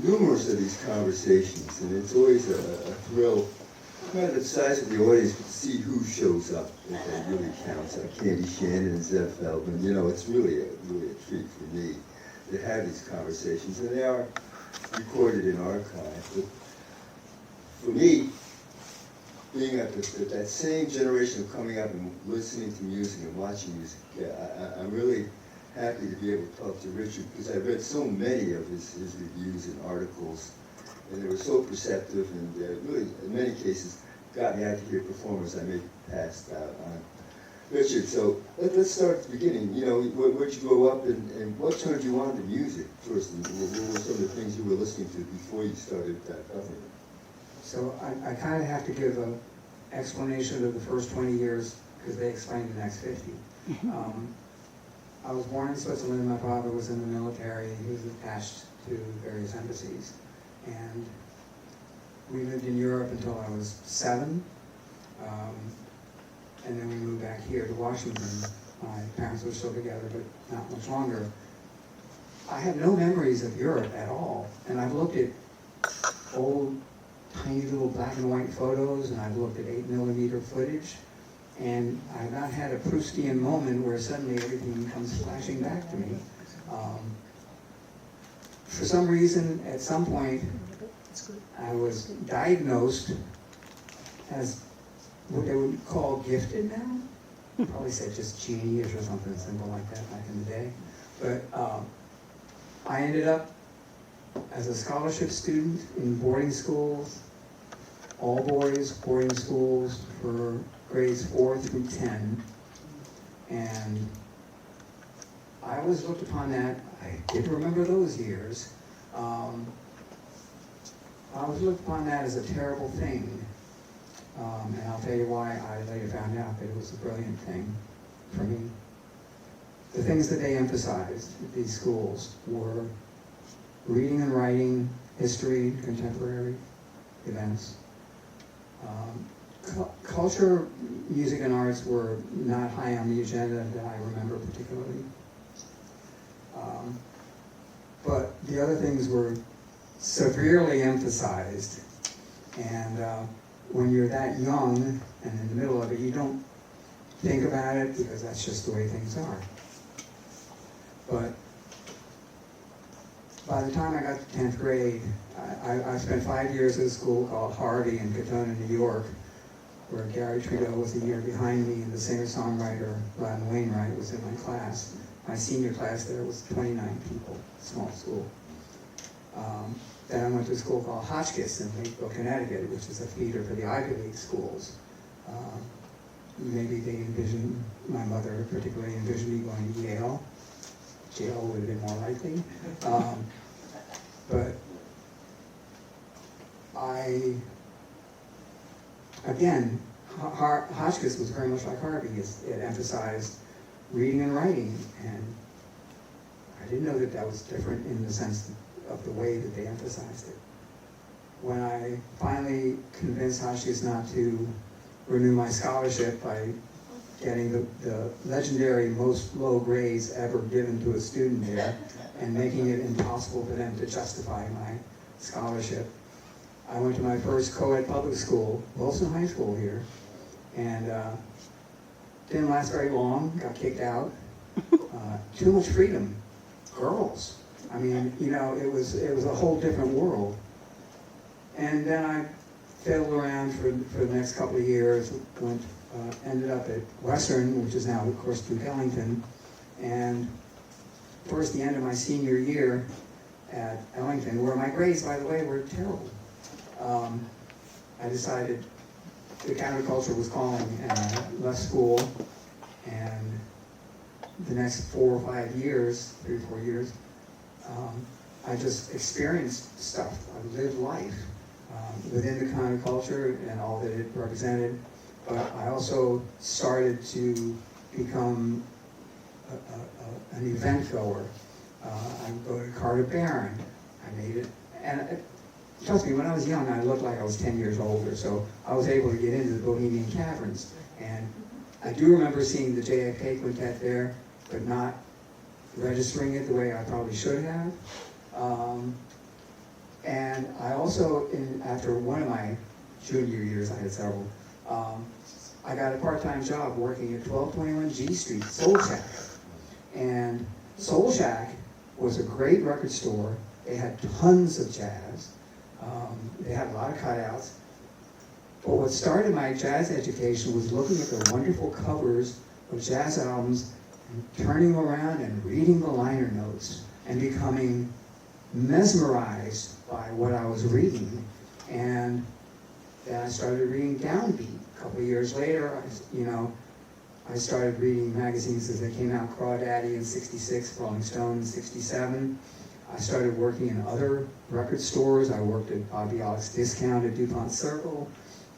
numerous of these conversations, and it's always a thrill, no matter the size of the audience, to see who shows up. That really counts. Like Candy Shannon and Zev Feldman. You know, it's really a treat for me to have these conversations, and they are recorded in archive. But for me, being at that same generation of coming up and listening to music and watching music, I'm really happy to be able to talk to Richard, because I read so many of his reviews and articles, and they were so perceptive, and really, in many cases, got me out to hear performers I may have passed out on. Richard, so let's start at the beginning. You know, where'd you grow up, and what turned you on to music first, and what were some of the things you were listening to before you started covering it? So I kind of have to give an explanation of the first 20 years, because they explain the next 50. I was born in Switzerland. My father was in the military. He was attached to various embassies. And we lived in Europe until I was 7. And then we moved back here to Washington. My parents were still together, but not much longer. I have no memories of Europe at all. And I've looked at old, tiny little black and white photos, and I've looked at 8mm footage. And I've not had a Proustian moment where suddenly everything comes flashing back to me. For some reason, at some point, I was diagnosed as what they would call gifted now. Probably said just genius or something simple like that back in the day. But I ended up as a scholarship student in boarding schools, all boys boarding schools for grades 4 through 10, and I was looked upon that, I did remember those years, I was looked upon that as a terrible thing, and I'll tell you why I later found out that it was a brilliant thing for me. The things that they emphasized at these schools were reading and writing, history, contemporary events. Culture, music, and arts were not high on the agenda that I remember particularly. But the other things were severely emphasized. And when you're that young and in the middle of it, you don't think about it because that's just the way things are. But by the time I got to 10th grade, I spent 5 years at a school called Harvey in Katona, New York, where Gary Trudeau was a year behind me, and the singer-songwriter Gladden Wainwright was in my class. My senior class there was 29 people, small school. Then I went to a school called Hotchkiss in Lakeville, Connecticut, which is a feeder for the Ivy League schools. Maybe they envisioned, my mother particularly envisioned me going to Yale. Yale would have been more likely. But again, Hotchkiss was very much like Harvey. It emphasized reading and writing, and I didn't know that that was different in the sense of the way that they emphasized it. When I finally convinced Hotchkiss not to renew my scholarship by getting the legendary most low grades ever given to a student there and making it impossible for them to justify my scholarship, I went to my first co-ed public school, Wilson High School here, and didn't last very long, got kicked out. Too much freedom. Girls. I mean, you know, it was a whole different world. And then I fiddled around for the next couple of years, ended up at Western, which is now, of course, Duke Ellington, and towards the end of my senior year at Ellington, where my grades, by the way, were terrible, I decided the counterculture was calling, and I left school, and the next 4 or 5 years, 3 or 4 years, I just experienced stuff. I lived life within the counterculture and all that it represented, but I also started to become an event goer. I would go to Carter Barron. I made it, and trust me, when I was young, I looked like I was 10 years older, so I was able to get into the Bohemian Caverns. And I do remember seeing the JFK Quintet there, but not registering it the way I probably should have. And I also, after one of my junior years, I had several, I got a part-time job working at 1221 G Street, Soul Shack. And Soul Shack was a great record store. They had tons of jazz. They had a lot of cutouts. But what started my jazz education was looking at the wonderful covers of jazz albums and turning them around and reading the liner notes and becoming mesmerized by what I was reading. And then I started reading Downbeat. A couple of years later, I started reading magazines as they came out, Crawdaddy in '66, Rolling Stone in '67. I started working in other record stores. I worked at Bobby Alex Discount at DuPont Circle.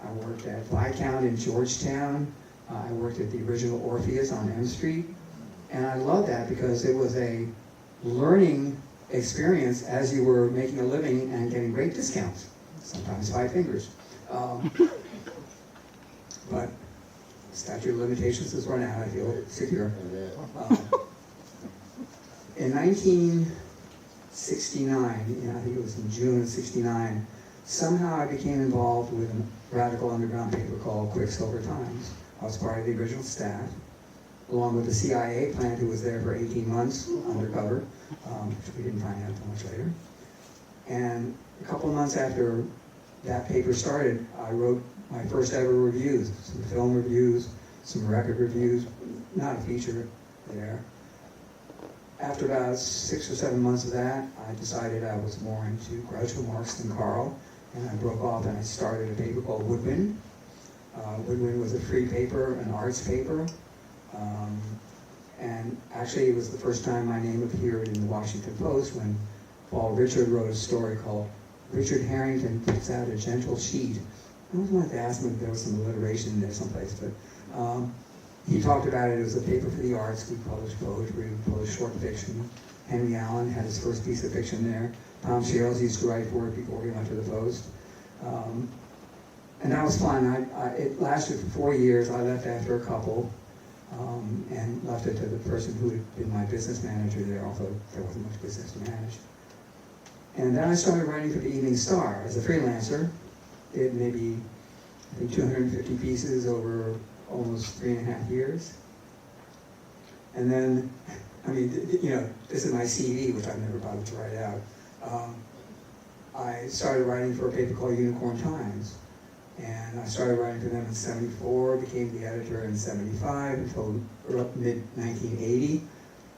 I worked at Viscount in Georgetown. I worked at the original Orpheus on M Street. And I loved that because it was a learning experience as you were making a living and getting great discounts, sometimes 5 fingers. But statute of limitations has run out, I feel secure. In 1969, I think it was in June of '69, somehow I became involved with a radical underground paper called Quicksilver Times. I was part of the original staff, along with the CIA plant who was there for 18 months undercover, which we didn't find out until much later. And a couple of months after that paper started, I wrote my first ever reviews, some film reviews, some record reviews, not a feature there. After about 6 or 7 months of that, I decided I was more into Groucho Marx than Carl, and I broke off and I started a paper called Woodwind. Woodwind was a free paper, an arts paper, and actually it was the first time my name appeared in the Washington Post when Paul Richard wrote a story called Richard Harrington Puts Out a Gentle Sheet. I always wanted to ask him if there was some alliteration in there someplace, but he talked about it. It was a paper for the arts. We published poetry, we published short fiction. Henry Allen had his first piece of fiction there. Tom Shields used to write for it before he went to the Post. And that was fun. It lasted for 4 years. I left after a couple and left it to the person who had been my business manager there, although there wasn't much business to manage. And then I started writing for the Evening Star as a freelancer. Did maybe, I think, 250 pieces over almost 3.5 years. And then, this is my CV, which I've never bothered to write out. I started writing for a paper called Unicorn Times. And I started writing for them in '74, became the editor in '75 until mid-1980,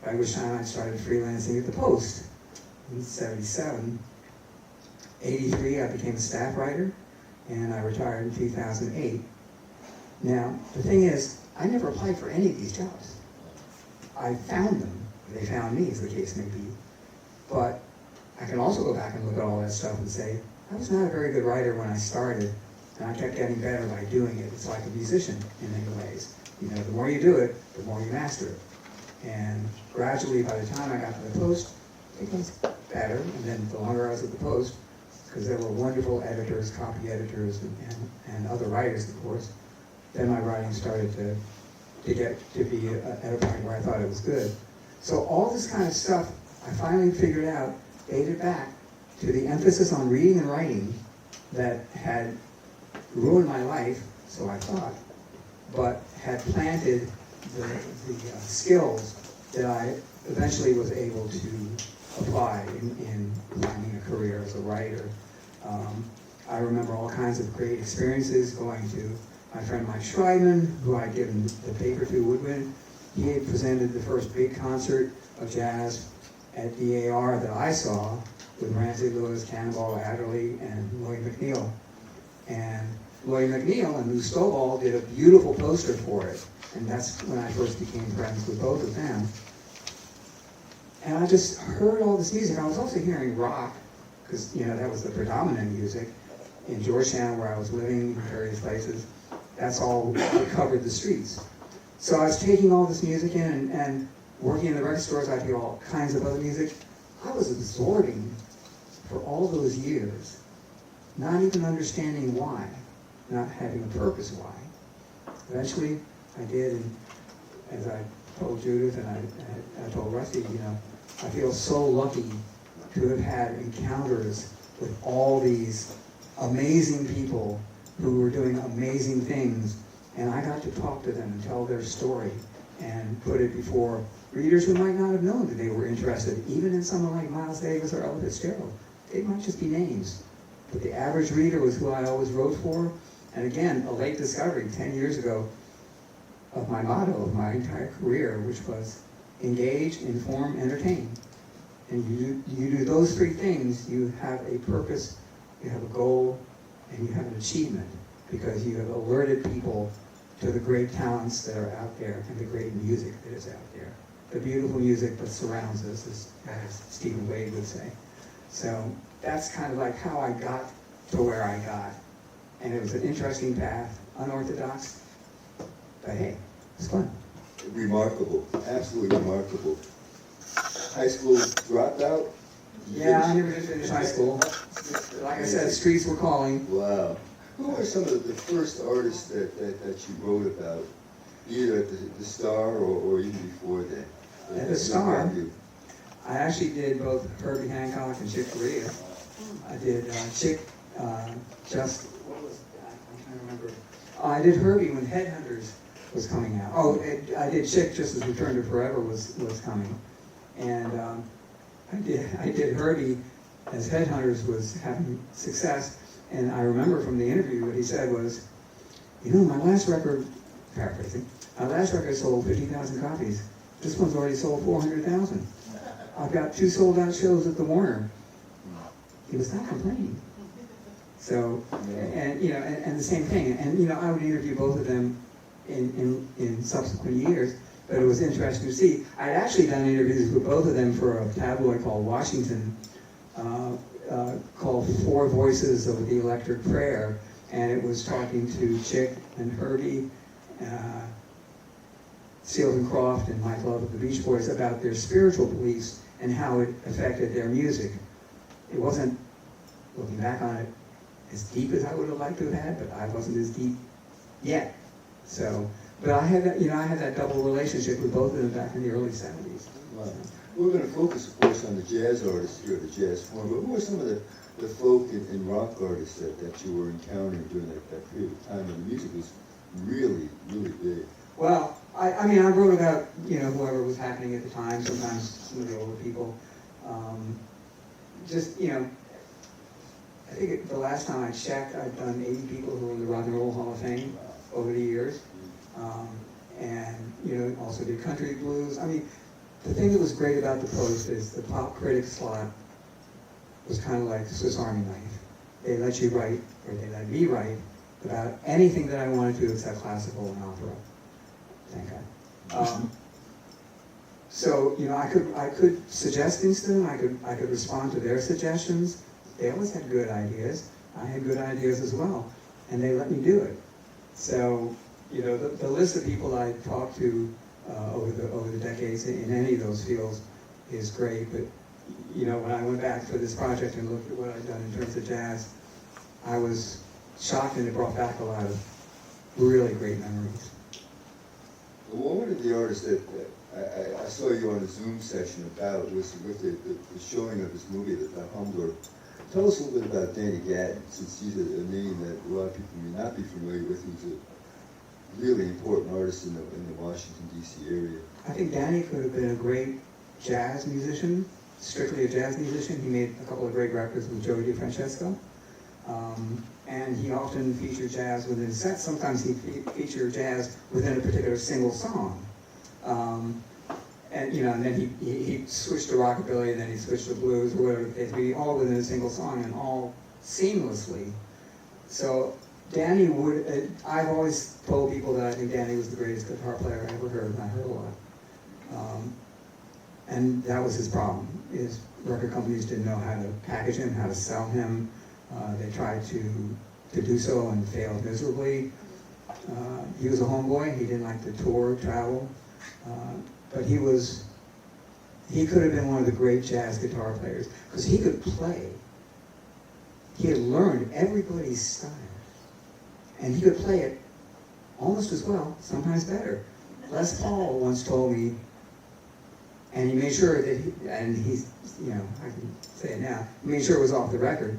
by which time I started freelancing at the Post in '77. '83, I became a staff writer, and I retired in 2008. Now, the thing is, I never applied for any of these jobs. I found them. They found me, as the case may be. But I can also go back and look at all that stuff and say, I was not a very good writer when I started, and I kept getting better by doing it. It's like a musician in many ways. The more you do it, the more you master it. And gradually, by the time I got to the Post, it was better. And then the longer I was at the Post, because there were wonderful editors, copy editors, and other writers, of course, then my writing started to get to be at a point where I thought it was good. So all this kind of stuff, I finally figured out, dated back to the emphasis on reading and writing that had ruined my life, so I thought, but had planted the skills that I eventually was able to apply in finding a career as a writer. I remember all kinds of great experiences going to my friend Mike Schreidman, who I'd given the paper to, Woodwind. He had presented the first big concert of jazz at DAR that I saw with Ramsey Lewis, Cannonball Adderley, and Lloyd McNeil. And Lloyd McNeil and Lou Stovall did a beautiful poster for it. And that's when I first became friends with both of them. And I just heard all this music. I was also hearing rock, because that was the predominant music in Georgetown, where I was living in various places. That's all that covered the streets. So I was taking all this music in and working in the record stores. I'd hear all kinds of other music. I was absorbing for all those years, not even understanding why, not having a purpose why. Eventually, I did, and as I told Judith and I told Rusty, I feel so lucky to have had encounters with all these amazing people who were doing amazing things, and I got to talk to them and tell their story and put it before readers who might not have known that they were interested, even in someone like Miles Davis or Ella Fitzgerald. They might just be names. But the average reader was who I always wrote for. And again, a late discovery 10 years ago of my motto of my entire career, which was engage, inform, entertain. And you do those three things, you have a purpose, you have a goal, and you have an achievement, because you have alerted people to the great talents that are out there and the great music that is out there. The beautiful music that surrounds us, as Stephen Wade would say. So that's kind of like how I got to where I got. And it was an interesting path, unorthodox, but hey, it's fun. Remarkable, absolutely remarkable. High school dropout? Yeah, I never did finish high school. Like I said, streets were calling. Wow. Who were some of the first artists that you wrote about, either at the Star or even before then? At the Star, I actually did both Herbie Hancock and Chick Corea. I did Chick just, what was that? I'm trying to remember. I did Herbie when Headhunters was coming out. Oh, I did Chick just as Return to Forever was coming. And I did Herbie as Headhunters was having success. And I remember from the interview what he said was, you know, my last record, paraphrasing, my last record sold 50,000 copies. This one's already sold 400,000. I've got 2 sold-out shows at the Warner. He was not complaining. So, and you know, and the same thing. And you know, I would interview both of them in subsequent years. But it was interesting to see. I'd actually done interviews with both of them for a tabloid called Washington, called Four Voices of the Electric Prayer, and it was talking to Chick and Herbie, Seals and Croft, and Mike Love of the Beach Boys about their spiritual beliefs and how it affected their music. It wasn't, looking back on it, as deep as I would have liked to have had, but I wasn't as deep yet. So, but I had that, you know, I had that double relationship with both of them back in the early 70s. Wow. We're going to focus, of course, on the jazz artists here at the JAZZforum, but who are some of the folk and rock artists that you were encountering during that period of time when the music was really, really big? Well, I mean, I wrote about, you know, whoever was happening at the time, sometimes some of the older people. Just, you know, I think the last time I checked, I'd done 80 people who were in the Rock and Roll Hall of Fame over the years. And, you know, also did country blues. I mean, the thing that was great about the Post is the pop critic slot was kind of like Swiss Army knife. They let you write, or they let me write, about anything that I wanted to except classical and opera. Thank God. So, you know, I could suggest things to them. I could respond to their suggestions. They always had good ideas. I had good ideas as well, and they let me do it. So, you know, the list of people I talked to over the decades in any of those fields is great. But, you know, when I went back for this project and looked at what I'd done in terms of jazz, I was shocked, and it brought back a lot of really great memories. Well, one of the artists that I saw you on a Zoom session about was with the showing of his movie, The Humbler. Tell us a little bit about Danny Gatton, since he's a name that a lot of people may not be familiar with. He's a really important artist in the Washington, D.C. area. I think Danny could have been a great jazz musician, strictly a jazz musician. He made a couple of great records with Joey DeFrancesco. And he often featured jazz within his sets. Sometimes he'd feature jazz within a particular single song. And, you know, and then he switched to rockabilly, and then he switched to blues, or whatever it may be, all within a single song and all seamlessly. So Danny would, I've always told people that I think Danny was the greatest guitar player I ever heard, and I heard a lot. And that was his problem, is record companies didn't know how to package him, how to sell him. They tried to do so and failed miserably. He was a homeboy. He didn't like to tour, travel. But he could have been one of the great jazz guitar players, because he could play. He had learned everybody's style. And he could play it almost as well, sometimes better. Les Paul once told me, And he made sure that, he's, I can say it now, he made sure it was off the record.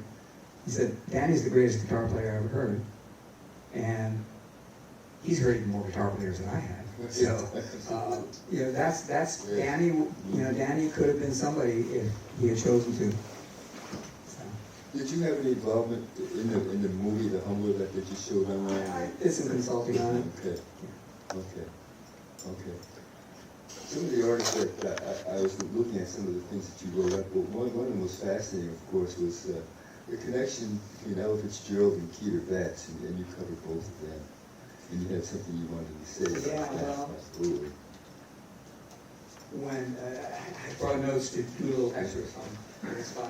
He said, Danny's the greatest guitar player I ever heard. And he's heard even more guitar players than I have. So, that's Danny, Danny could have been somebody if he had chosen to. So. Did you have any involvement in the movie The Humbler that they just showed online? I did some consulting on it. Okay. Yeah. Okay. Some of the artists that I was looking at, some of the things that you wrote up, but one of the most fascinating, of course, was the connection between Ella Fitzgerald and Keeter Betts, and you covered both of them. And you had something you wanted to say about that. Well, absolutely. When I brought notes to do a little excerpts on this spot.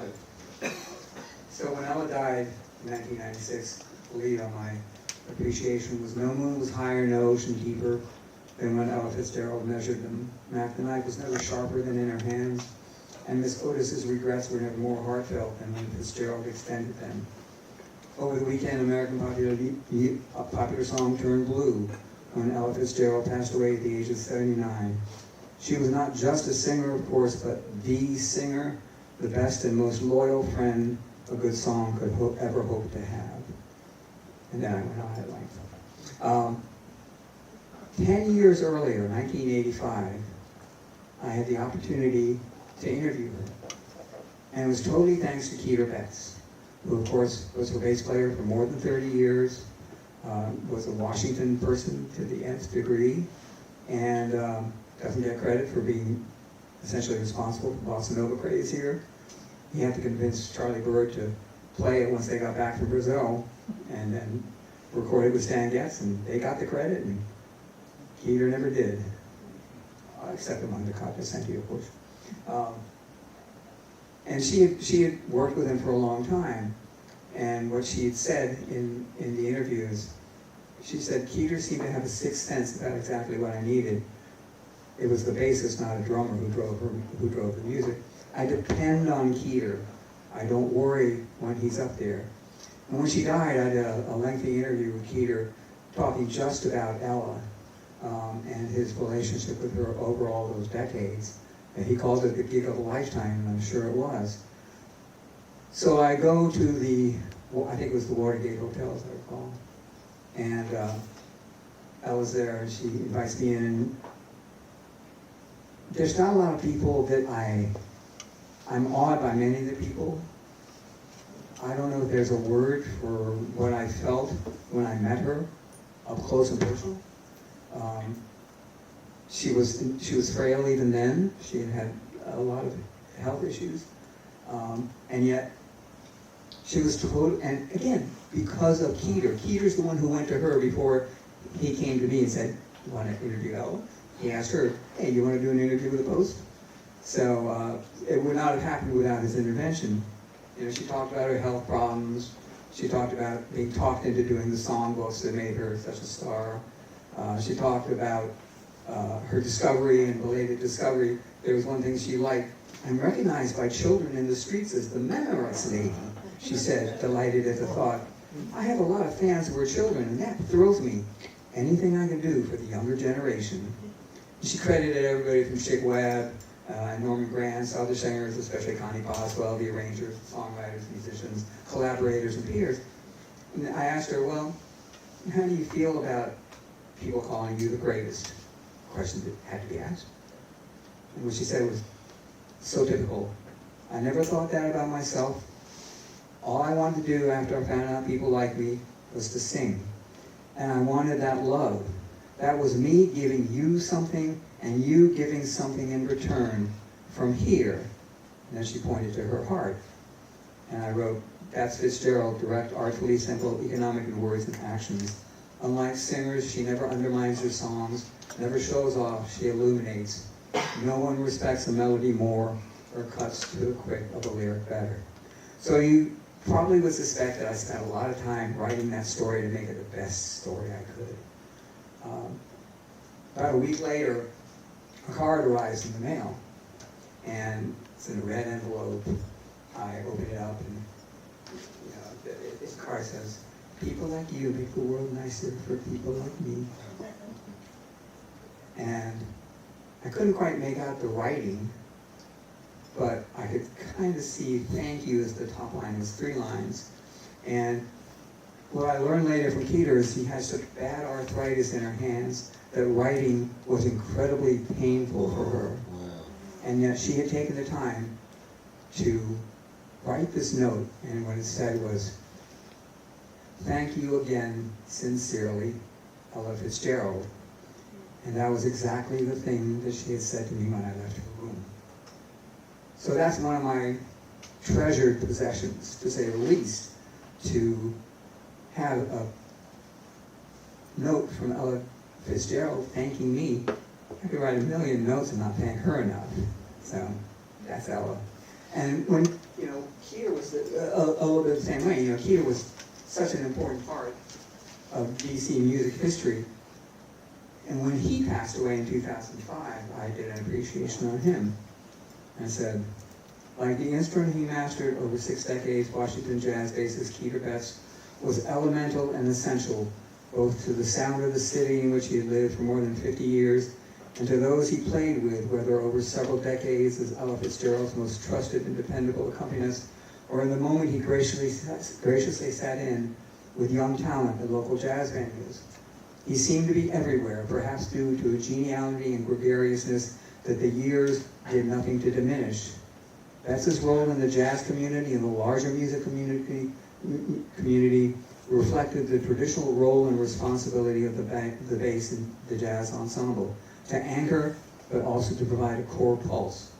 So when Ella died in 1996, the lead on my appreciation was no moon was higher, no ocean deeper than when Ella Fitzgerald measured them. The knife was never sharper than in her hands, and Miss Otis's regrets were never more heartfelt than when Fitzgerald extended them. Over the weekend, American popular song turned blue when Ella Fitzgerald passed away at the age of 79. She was not just a singer, of course, but the singer, the best and most loyal friend a good song could ever hope to have. And then I went on at length. 10 years earlier, 1985, I had the opportunity to interview her. And it was totally thanks to Keeter Betts, who of course was her bass player for more than 30 years, was a Washington person to the nth degree, and doesn't get credit for being essentially responsible for bossa nova craze here. He had to convince Charlie Bird to play it once they got back from Brazil, and then recorded with Stan Getz, and they got the credit, and Keeter never did, except among the Cognoscenti, of course. And she had worked with him for a long time, and what she had said in the interviews, she said, Keeter seemed to have a sixth sense about exactly what I needed. It was the bassist, not a drummer, who drove the music. I depend on Keeter. I don't worry when he's up there. And when she died, I had a lengthy interview with Keeter talking just about Ella and his relationship with her over all those decades. And he called it the gig of a lifetime, and I'm sure it was. So I go to I think it was the Watergate Hotel, as I recall. And Ella's there, and she invites me in. And there's not a lot of people that I'm awed by many of the people. I don't know if there's a word for what I felt when I met her, up close and personal. She was frail even then. She had a lot of health issues, and yet she was total. And again, because of Keeter. Keeter's the one who went to her before he came to me and said, "You want to interview Ella?" He asked her, "Hey, you want to do an interview with the Post?" So it would not have happened without his intervention. She talked about her health problems. She talked about being talked into doing the songbooks that made her such a star. She talked about her discovery and belated discovery. There was one thing she liked. "I'm recognized by children in the streets as the Menorites lady," she said, delighted at the thought. "I have a lot of fans who are children, and that thrills me. Anything I can do for the younger generation." She credited everybody from Chick Webb, Norman Granz, other singers, especially Connie Boswell, the arrangers, songwriters, musicians, collaborators, and peers. And I asked her, "Well, how do you feel about people calling you the greatest?" Question that had to be asked. And what she said was so typical. "I never thought that about myself. All I wanted to do after I found out people liked me was to sing. And I wanted that love. That was me giving you something and you giving something in return from here." And then she pointed to her heart. And I wrote, "That's Fitzgerald, direct, artfully simple, economic in words and actions. Unlike singers, she never undermines her songs, never shows off, she illuminates. No one respects a melody more or cuts to the quick of a lyric better." So you probably would suspect that I spent a lot of time writing that story to make it the best story I could. About a week later, a card arrives in the mail, and it's in a red envelope. I open it up, and this card says, "People like you make the world nicer for people like me." And I couldn't quite make out the writing, but I could kind of see "thank you" as the top line. It was 3 lines. And what I learned later from Keter is he had such bad arthritis in her hands that writing was incredibly painful for her. Wow. And yet she had taken the time to write this note, and what it said was, "Thank you again, sincerely, Ella Fitzgerald." And that was exactly the thing that she had said to me when I left her room. So that's one of my treasured possessions, to say the least, to have a note from Ella Fitzgerald thanking me. I could write 1,000,000 notes and not thank her enough. So that's Ella. And when, Keter was a little bit the same way. Keter was such an important part of DC music history. And when he passed away in 2005, I did an appreciation on him. I said, like the instrument he mastered over 6 decades, Washington jazz bassist Keter Betts was elemental and essential both to the sound of the city in which he had lived for more than 50 years and to those he played with, whether over several decades as Ella Fitzgerald's most trusted and dependable accompanist, or in the moment he graciously sat in with young talent at local jazz venues. He seemed to be everywhere, perhaps due to a geniality and gregariousness that the years did nothing to diminish. Betts's role in the jazz community and the larger music community reflected the traditional role and responsibility of the bass in the jazz ensemble, to anchor but also to provide a core pulse,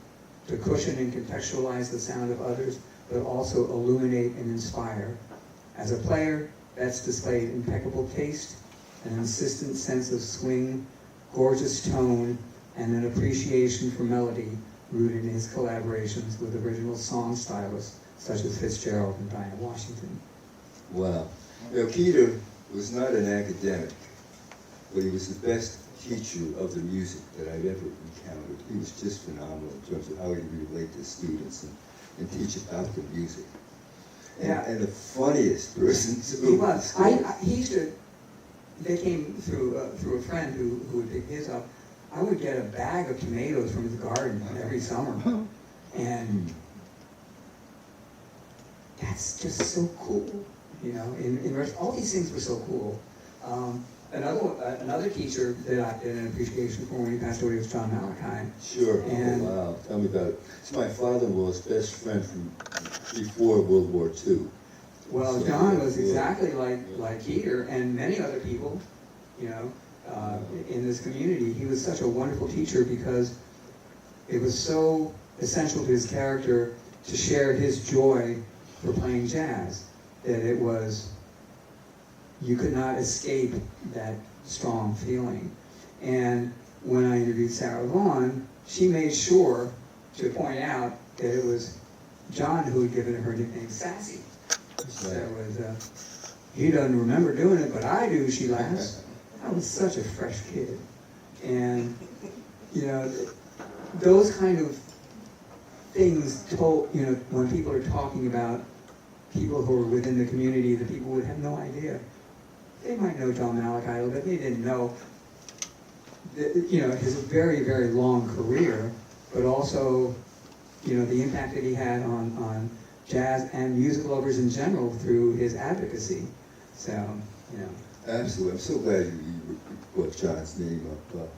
to cushion and contextualize the sound of others, but also illuminate and inspire. As a player, Betts displayed impeccable taste, an insistent sense of swing, gorgeous tone, and an appreciation for melody rooted in his collaborations with original song stylists such as Fitzgerald and Dinah Washington. Wow. Keter was not an academic, but he was the best teacher of the music that I've ever encountered. He was just phenomenal in terms of how he would relate to students and teach about the music. And the funniest person too. He was. He used to. They came through a friend who would pick his up. I would get a bag of tomatoes from his garden every summer, and that's just so cool. All these things were so cool. Another teacher that I did an appreciation for when he passed away was John Malachi. Sure. And wow. Tell me about it. It's my father-in-law's best friend from before World War II. Well, So, John was yeah. exactly like Keter and many other people, in this community. He was such a wonderful teacher because it was so essential to his character to share his joy for playing jazz that you could not escape that strong feeling. And when I interviewed Sarah Vaughan, she made sure to point out that it was John who had given her nickname Sassy. He doesn't remember doing it, but I do, she laughs. I was such a fresh kid. And, those kind of things when people are talking about people who are within the community, the people would have no idea. They might know John Malachi a little bit, they didn't know, his very, very long career, but also, the impact that he had on jazz and music lovers in general through his advocacy. So, Absolutely. I'm so glad you brought John's name up.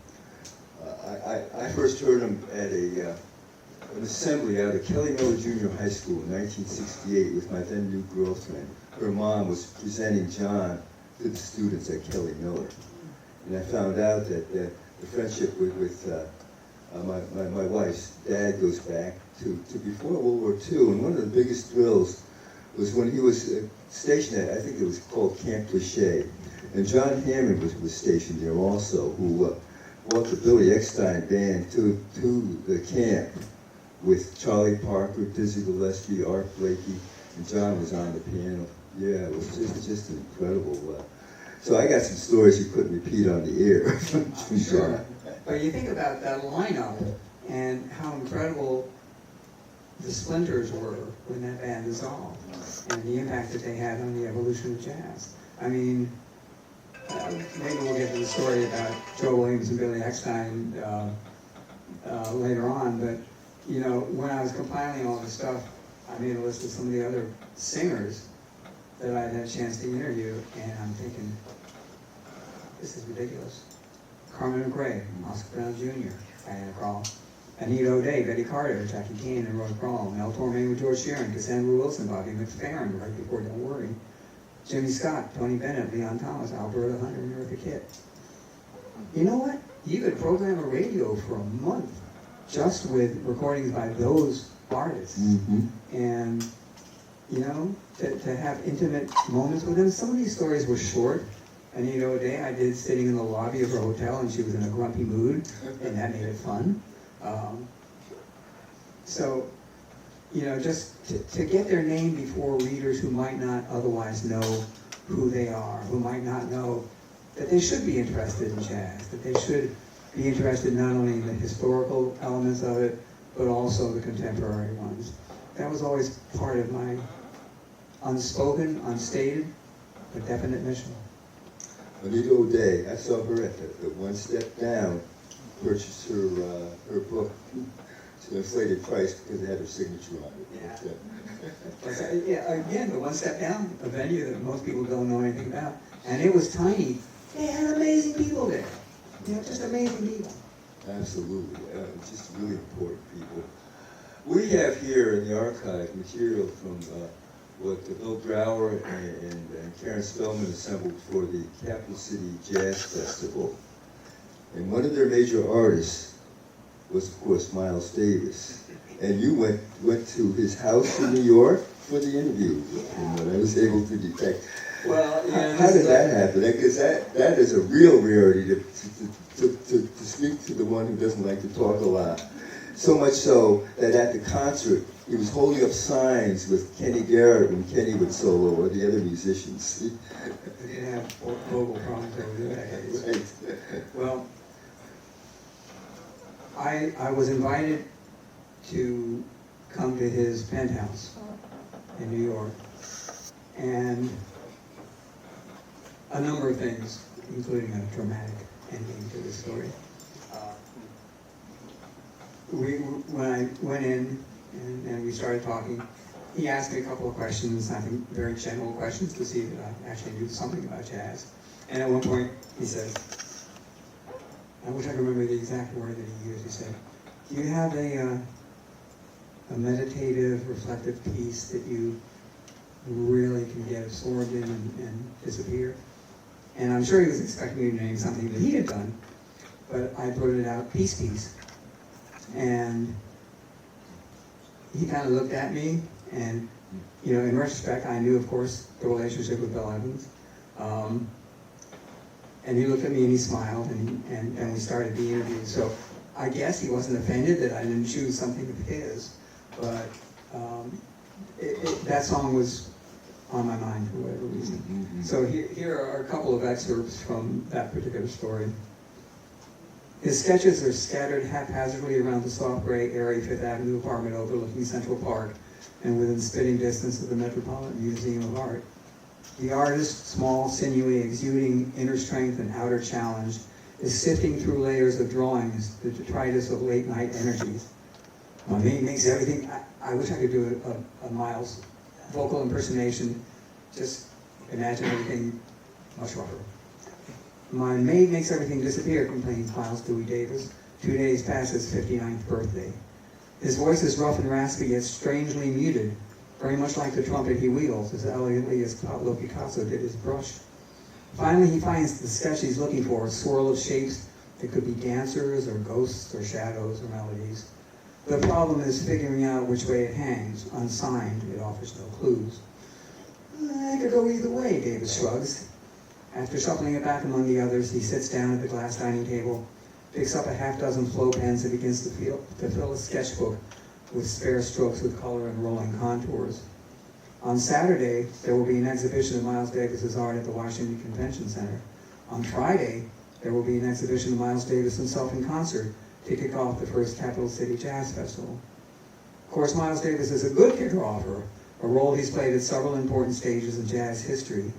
I first heard him at an assembly out of Kelly Miller Junior High School in 1968 with my then new girlfriend. Her mom was presenting John to the students at Kelly Miller. And I found out that the friendship with my wife's dad goes back to before World War II. And one of the biggest thrills was when he was stationed at, I think it was called Camp Cliché. And John Hammond was stationed there also, who brought the Billy Eckstine band to the camp with Charlie Parker, Dizzy Gillespie, Art Blakey, and John was on the piano. Yeah, it was just incredible. So I got some stories you couldn't repeat on the air from John. But you think about that lineup and how incredible the Splinters were when that band dissolved, and the impact that they had on the evolution of jazz. I mean, maybe we'll get to the story about Joe Williams and Billy Eckstine later on, but, you know, when I was compiling all this stuff, I made a list of some of the other singers that I had a chance to interview, and I'm thinking, this is ridiculous. Carmen McRae, Oscar Brown Jr., Diana Krall, Anita O'Day, Betty Carter, Jackie Kane, and Roy Krall, Mel Torme with George Sheeran, Cassandra Wilson, Bobby McFerrin, right before Don't Worry, Jimmy Scott, Tony Bennett, Leon Thomas, Alberta Hunter, and Eartha Kitt. You know what? You could program a radio for a month just with recordings by those artists. And, you know, to have intimate moments with them. Some of these stories were short. Anita O'Day, I did sitting in the lobby of her hotel, and she was in a grumpy mood, and that made it fun. So, you know, just to get their name before readers who might not otherwise know who they are, who might not know that they should be interested in jazz, that they should be interested not only in the historical elements of it, but also the contemporary ones. That was always part of my unspoken, unstated, but definite mission. Anita O'Day, I saw her at the One Step Down, purchased her book to an inflated price because it had her signature on it. Yeah. Yeah, again, the One Step Down, a venue that most people don't know anything about, and it was tiny. They had amazing people there. You know, just amazing people. Absolutely, just really important people. We have here in the archive material from what Bill Brower and Karen Spellman assembled for the Capital City Jazz Festival. And one of their major artists was, of course, Miles Davis. And you went to his house in New York for the interview, and what I was able to detect. Well, yeah, how did that happen? Because that is a real rarity to speak to the one who doesn't like to talk a lot. So much so that at the concert, he was holding up signs with Kenny Garrett when Kenny would solo, or the other musicians. They didn't have vocal problems over the decades. Right. Well, I was invited to come to his penthouse in New York, and a number of things, including a dramatic ending to the story. When I went in and we started talking, he asked me a couple of questions, I think very general questions, to see that I actually knew something about jazz. And at one point, he said, I wish I could remember the exact word that he used. He said, do you have a meditative, reflective piece that you really can get absorbed in and disappear? And I'm sure he was expecting me to name something that he had done, but I blurted out, peace. And he kind of looked at me, and, you know, in retrospect, I knew, of course, the relationship with Bill Evans. And he looked at me and he smiled, and we started the interview. So I guess he wasn't offended that I didn't choose something of his, but that song was on my mind for whatever reason. So here are a couple of excerpts from that particular story. His sketches are scattered haphazardly around the soft gray, airy Fifth Avenue apartment overlooking Central Park and within spitting distance of the Metropolitan Museum of Art. The artist, small, sinewy, exuding inner strength and outer challenge, is sifting through layers of drawings, the detritus of late-night energies. He makes everything. I wish I could do a Miles vocal impersonation. Just imagine everything much rougher. My maid makes everything disappear, complains Miles Dewey Davis, 2 days past his 59th birthday. His voice is rough and raspy, yet strangely muted, very much like the trumpet he wields, as elegantly as Pablo Picasso did his brush. Finally, he finds the sketch he's looking for, a swirl of shapes that could be dancers or ghosts or shadows or melodies. The problem is figuring out which way it hangs. Unsigned, it offers no clues. It could go either way, Davis shrugs. After shuffling it back among the others, he sits down at the glass dining table, picks up a half-dozen flow pens and begins to fill a sketchbook with spare strokes with color and rolling contours. On Saturday, there will be an exhibition of Miles Davis's art at the Washington Convention Center. On Friday, there will be an exhibition of Miles Davis himself in concert to kick off the first Capital City Jazz Festival. Of course, Miles Davis is a good kicker-offer, a role he's played at several important stages in jazz history.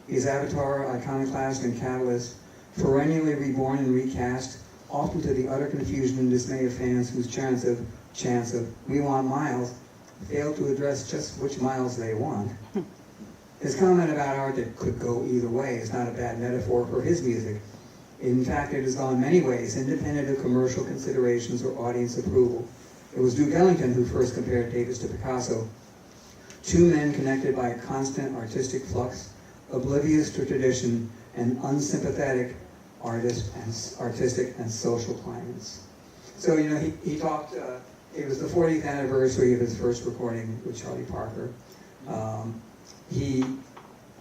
He's avatar, iconoclast, and catalyst, perennially reborn and recast, often to the utter confusion and dismay of fans whose chants of "We want Miles" fail to address just which Miles they want. His comment about art that could go either way is not a bad metaphor for his music. In fact, it has gone many ways, independent of commercial considerations or audience approval. It was Duke Ellington who first compared Davis to Picasso, two men connected by a constant artistic flux, oblivious to tradition, and unsympathetic artistic and social climates. So, he talked, it was the 40th anniversary of his first recording with Charlie Parker. He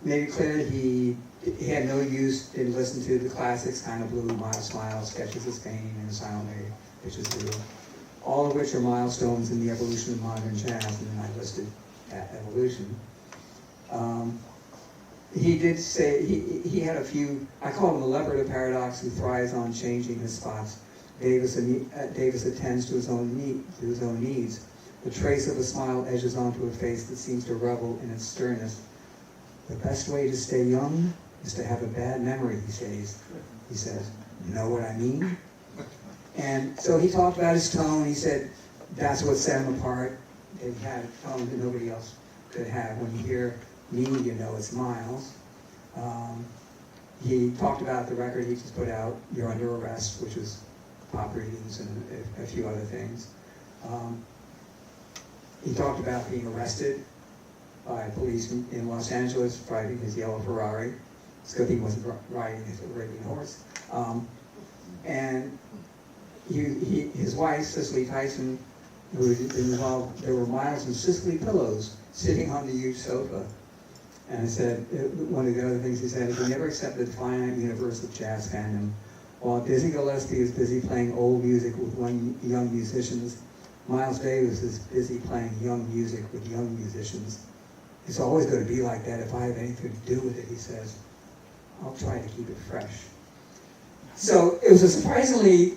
made it clear that he had no use, didn't listen to the classics, Kind of Blue, Miles Smile, Sketches of Spain, and Silent Way, Pictures of Blue, all of which are milestones in the evolution of modern jazz, and then I listed that evolution. He did say, he had a few, I call him the leopard of paradox who thrives on changing his spots. Davis attends to his own needs. The trace of a smile edges onto a face that seems to revel in its sternness. The best way to stay young is to have a bad memory, he says. You know what I mean? And so he talked about his tone. He said that's what set him apart. He had a tone that nobody else could have. When you hear me, you know it's Miles. He talked about the record he just put out, You're Under Arrest, which was pop readings and a few other things. He talked about being arrested by police in Los Angeles, driving his yellow Ferrari. It's good he wasn't riding his Arabian horse. And his wife, Cicely Tyson, who had been involved, there were Miles and Cicely pillows sitting on the huge sofa. And I said, one of the other things he said is, he never accepted the finite universe of jazz fandom. While Dizzy Gillespie is busy playing old music with young musicians, Miles Davis is busy playing young music with young musicians. It's always going to be like that if I have anything to do with it, he says. I'll try to keep it fresh. So it was a surprisingly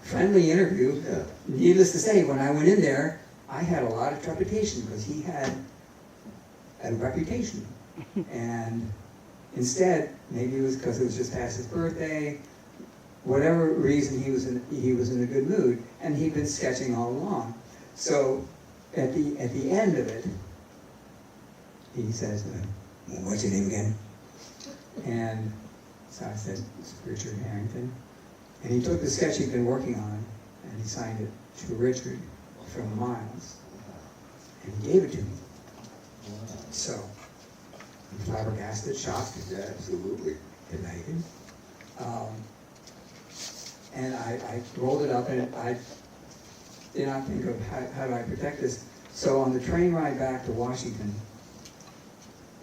friendly interview. Yeah. Needless to say, when I went in there, I had a lot of trepidation because he had a reputation. And instead, maybe it was because it was just past his birthday, whatever reason, he was in a good mood, and he'd been sketching all along. So at the end of it, he says, "What's your name again?" And so I said, "It's Richard Harrington." And he took the sketch he'd been working on, and he signed it to Richard from Miles, and he gave it to me. So I'm flabbergasted, shocked. Yeah, absolutely. Delighted. And I rolled it up, and I did not think of how do I protect this. So on the train ride back to Washington,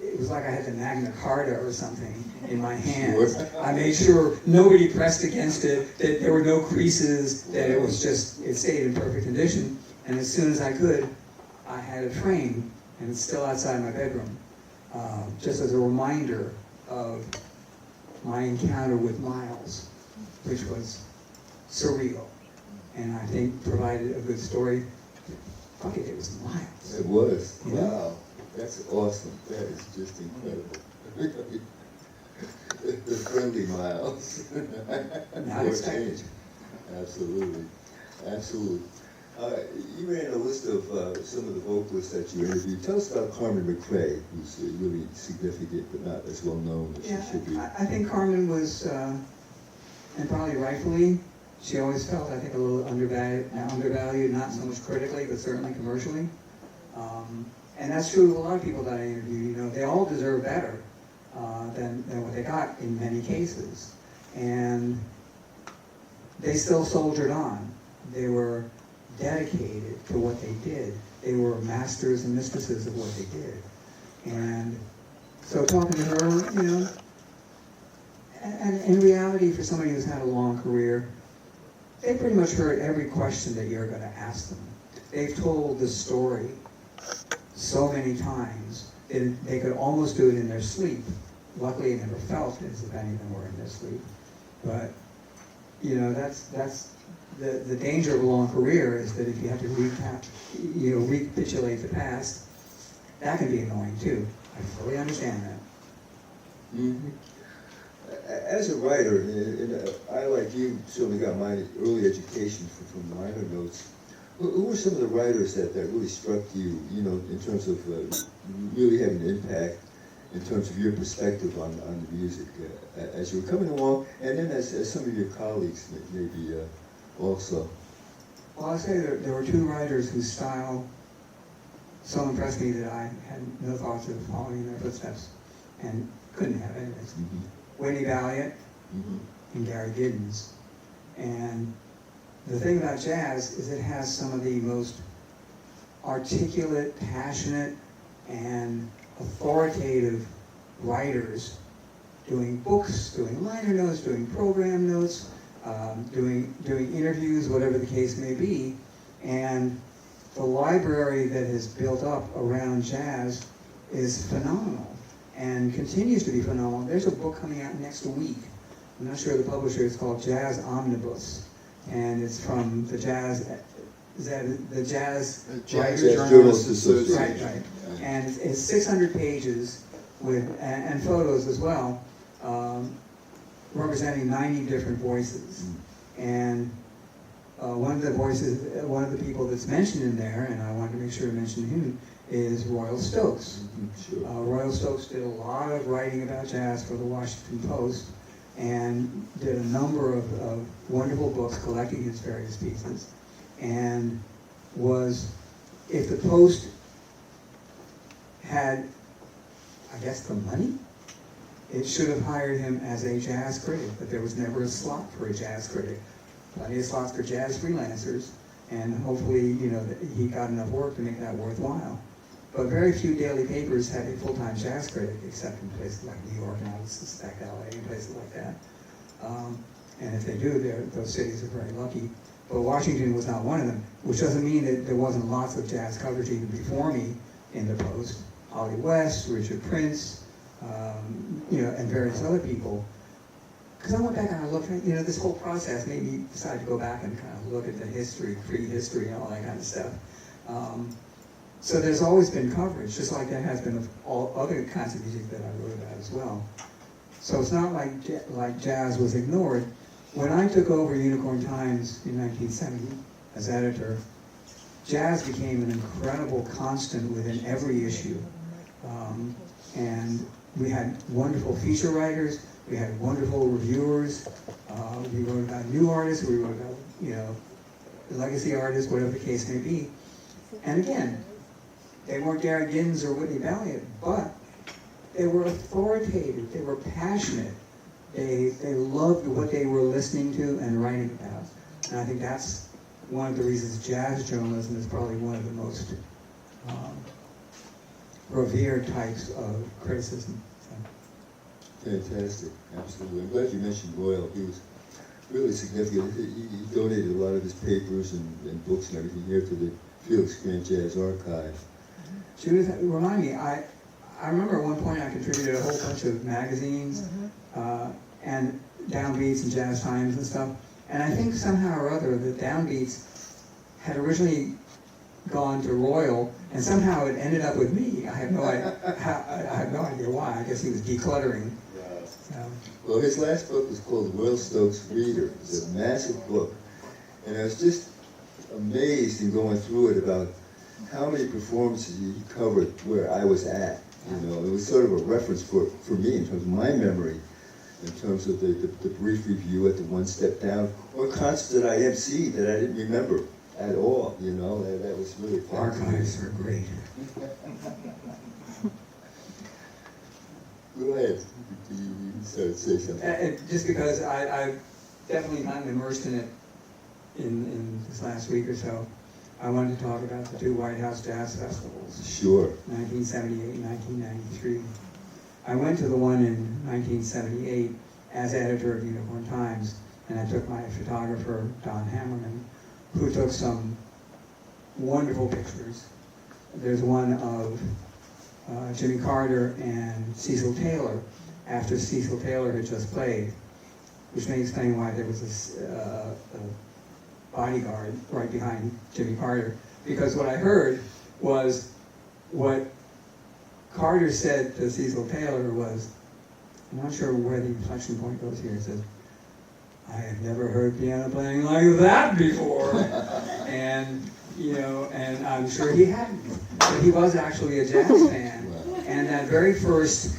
it was like I had the Magna Carta or something in my hands. Sure. I made sure nobody pressed against it, that there were no creases, that it stayed in perfect condition. And as soon as I could, I had it framed, and it's still outside my bedroom, just as a reminder of my encounter with Miles, which was surreal, and I think provided a good story. Fuck it was Miles. It was. Yeah. Wow. That's awesome. That is just incredible. The friendly Miles. Not expected. Absolutely. Absolutely. You ran a list of some of the vocalists that you interviewed. Tell us about Carmen McRae, who's really significant but not as well known as she should be. I think Carmen was, and probably rightfully, she always felt, I think, a little undervalued, not so much critically, but certainly commercially. And that's true of a lot of people that I interview. They all deserve better than what they got in many cases. And they still soldiered on. They were dedicated to what they did. They were masters and mistresses of what they did. And so talking to her, and in reality, for somebody who's had a long career, they pretty much heard every question that you're going to ask them. They've told the story so many times that they could almost do it in their sleep. Luckily, it never felt as if any of them were in their sleep. But, that's the danger of a long career, is that if you have to recapitulate the past, that can be annoying too. I fully understand that. Mm-hmm. As a writer, and I, like you, certainly got my early education from liner notes. Who were some of the writers that really struck you, you know, in terms of really having an impact in terms of your perspective on the music as you were coming along, and then as some of your colleagues maybe also? Well, I'll say there were two writers whose style so impressed me that I had no thoughts of following in their footsteps, and couldn't have anyways. Mm-hmm. Whitney Balliet Mm-hmm. and Gary Giddens. And the thing about jazz is it has some of the most articulate, passionate, and authoritative writers doing books, doing liner notes, doing program notes, doing interviews, whatever the case may be. And the library that is built up around jazz is phenomenal and continues to be phenomenal. There's a book coming out next week. I'm not sure the publisher. It's called Jazz Omnibus, and it's from the Jazz Writers Journalists Association. Right. And it's 600 pages with and photos as well, representing 90 different voices. And one of the people that's mentioned in there, and I wanted to make sure to mention him, is Royal Stokes. Sure. Royal Stokes did a lot of writing about jazz for the Washington Post, and did a number of wonderful books collecting his various pieces, and was, if the Post had, I guess, the money, it should have hired him as a jazz critic, but there was never a slot for a jazz critic. Plenty of slots for jazz freelancers, and hopefully, you know, he got enough work to make that worthwhile. But very few daily papers have a full-time jazz critic, except in places like New York, and I would suspect LA, and places like that. And if they do, those cities are very lucky. But Washington was not one of them, which doesn't mean that there wasn't lots of jazz coverage even before me in the Post. Holly West, Richard Prince, you know, and various other people. Because I went back and I looked at, you know, this whole process made me decide to go back and kind of look at the history, pre-history, and all that kind of stuff. So there's always been coverage, just like there has been of all other kinds of music that I wrote about as well. So it's not like jazz was ignored. When I took over Unicorn Times in 1970 as editor, jazz became an incredible constant within every issue. And we had wonderful feature writers, we had wonderful reviewers, we wrote about new artists, we wrote about, you know, legacy artists, whatever the case may be. And again, they weren't Gary Giddens or Whitney Balliet, but they were authoritative, they were passionate, they loved what they were listening to and writing about. And I think that's one of the reasons jazz journalism is probably one of the most revered types of criticism. So. Fantastic, absolutely. I'm glad you mentioned Royal. He was really significant. He donated a lot of his papers and books and everything here to the Felix Grand Jazz Archive. Judith, remind me, I remember at one point I contributed a whole bunch of magazines and Downbeats and Jazz Times and stuff, and I think somehow or other the Downbeats had originally gone to Royal, and somehow it ended up with me. I have no idea why. I guess he was decluttering. Well, his last book was called Royal Stokes Reader. It's a massive book, and I was just amazed in going through it about how many performances he covered where I was at. You know, it was sort of a reference for me in terms of my memory, in terms of the brief review at the One Step Down, or concerts that I emceed that I didn't remember at all. You know, that was really fun. Archives are great. Go ahead. You started to say something. Just because I've definitely gotten immersed in it in this last week or so, I wanted to talk about the two White House Jazz Festivals. Sure. 1978 and 1993. I went to the one in 1978 as editor of Unicorn Times, and I took my photographer, Don Hammerman, who took some wonderful pictures. There's one of Jimmy Carter and Cecil Taylor after Cecil Taylor had just played, which may explain why there was this bodyguard right behind Jimmy Carter. Because what I heard was what Carter said to Cecil Taylor was, I'm not sure where the inflection point goes here. It says, I have never heard piano playing like that before. And, you know, and I'm sure he hadn't. But he was actually a jazz fan. And that very first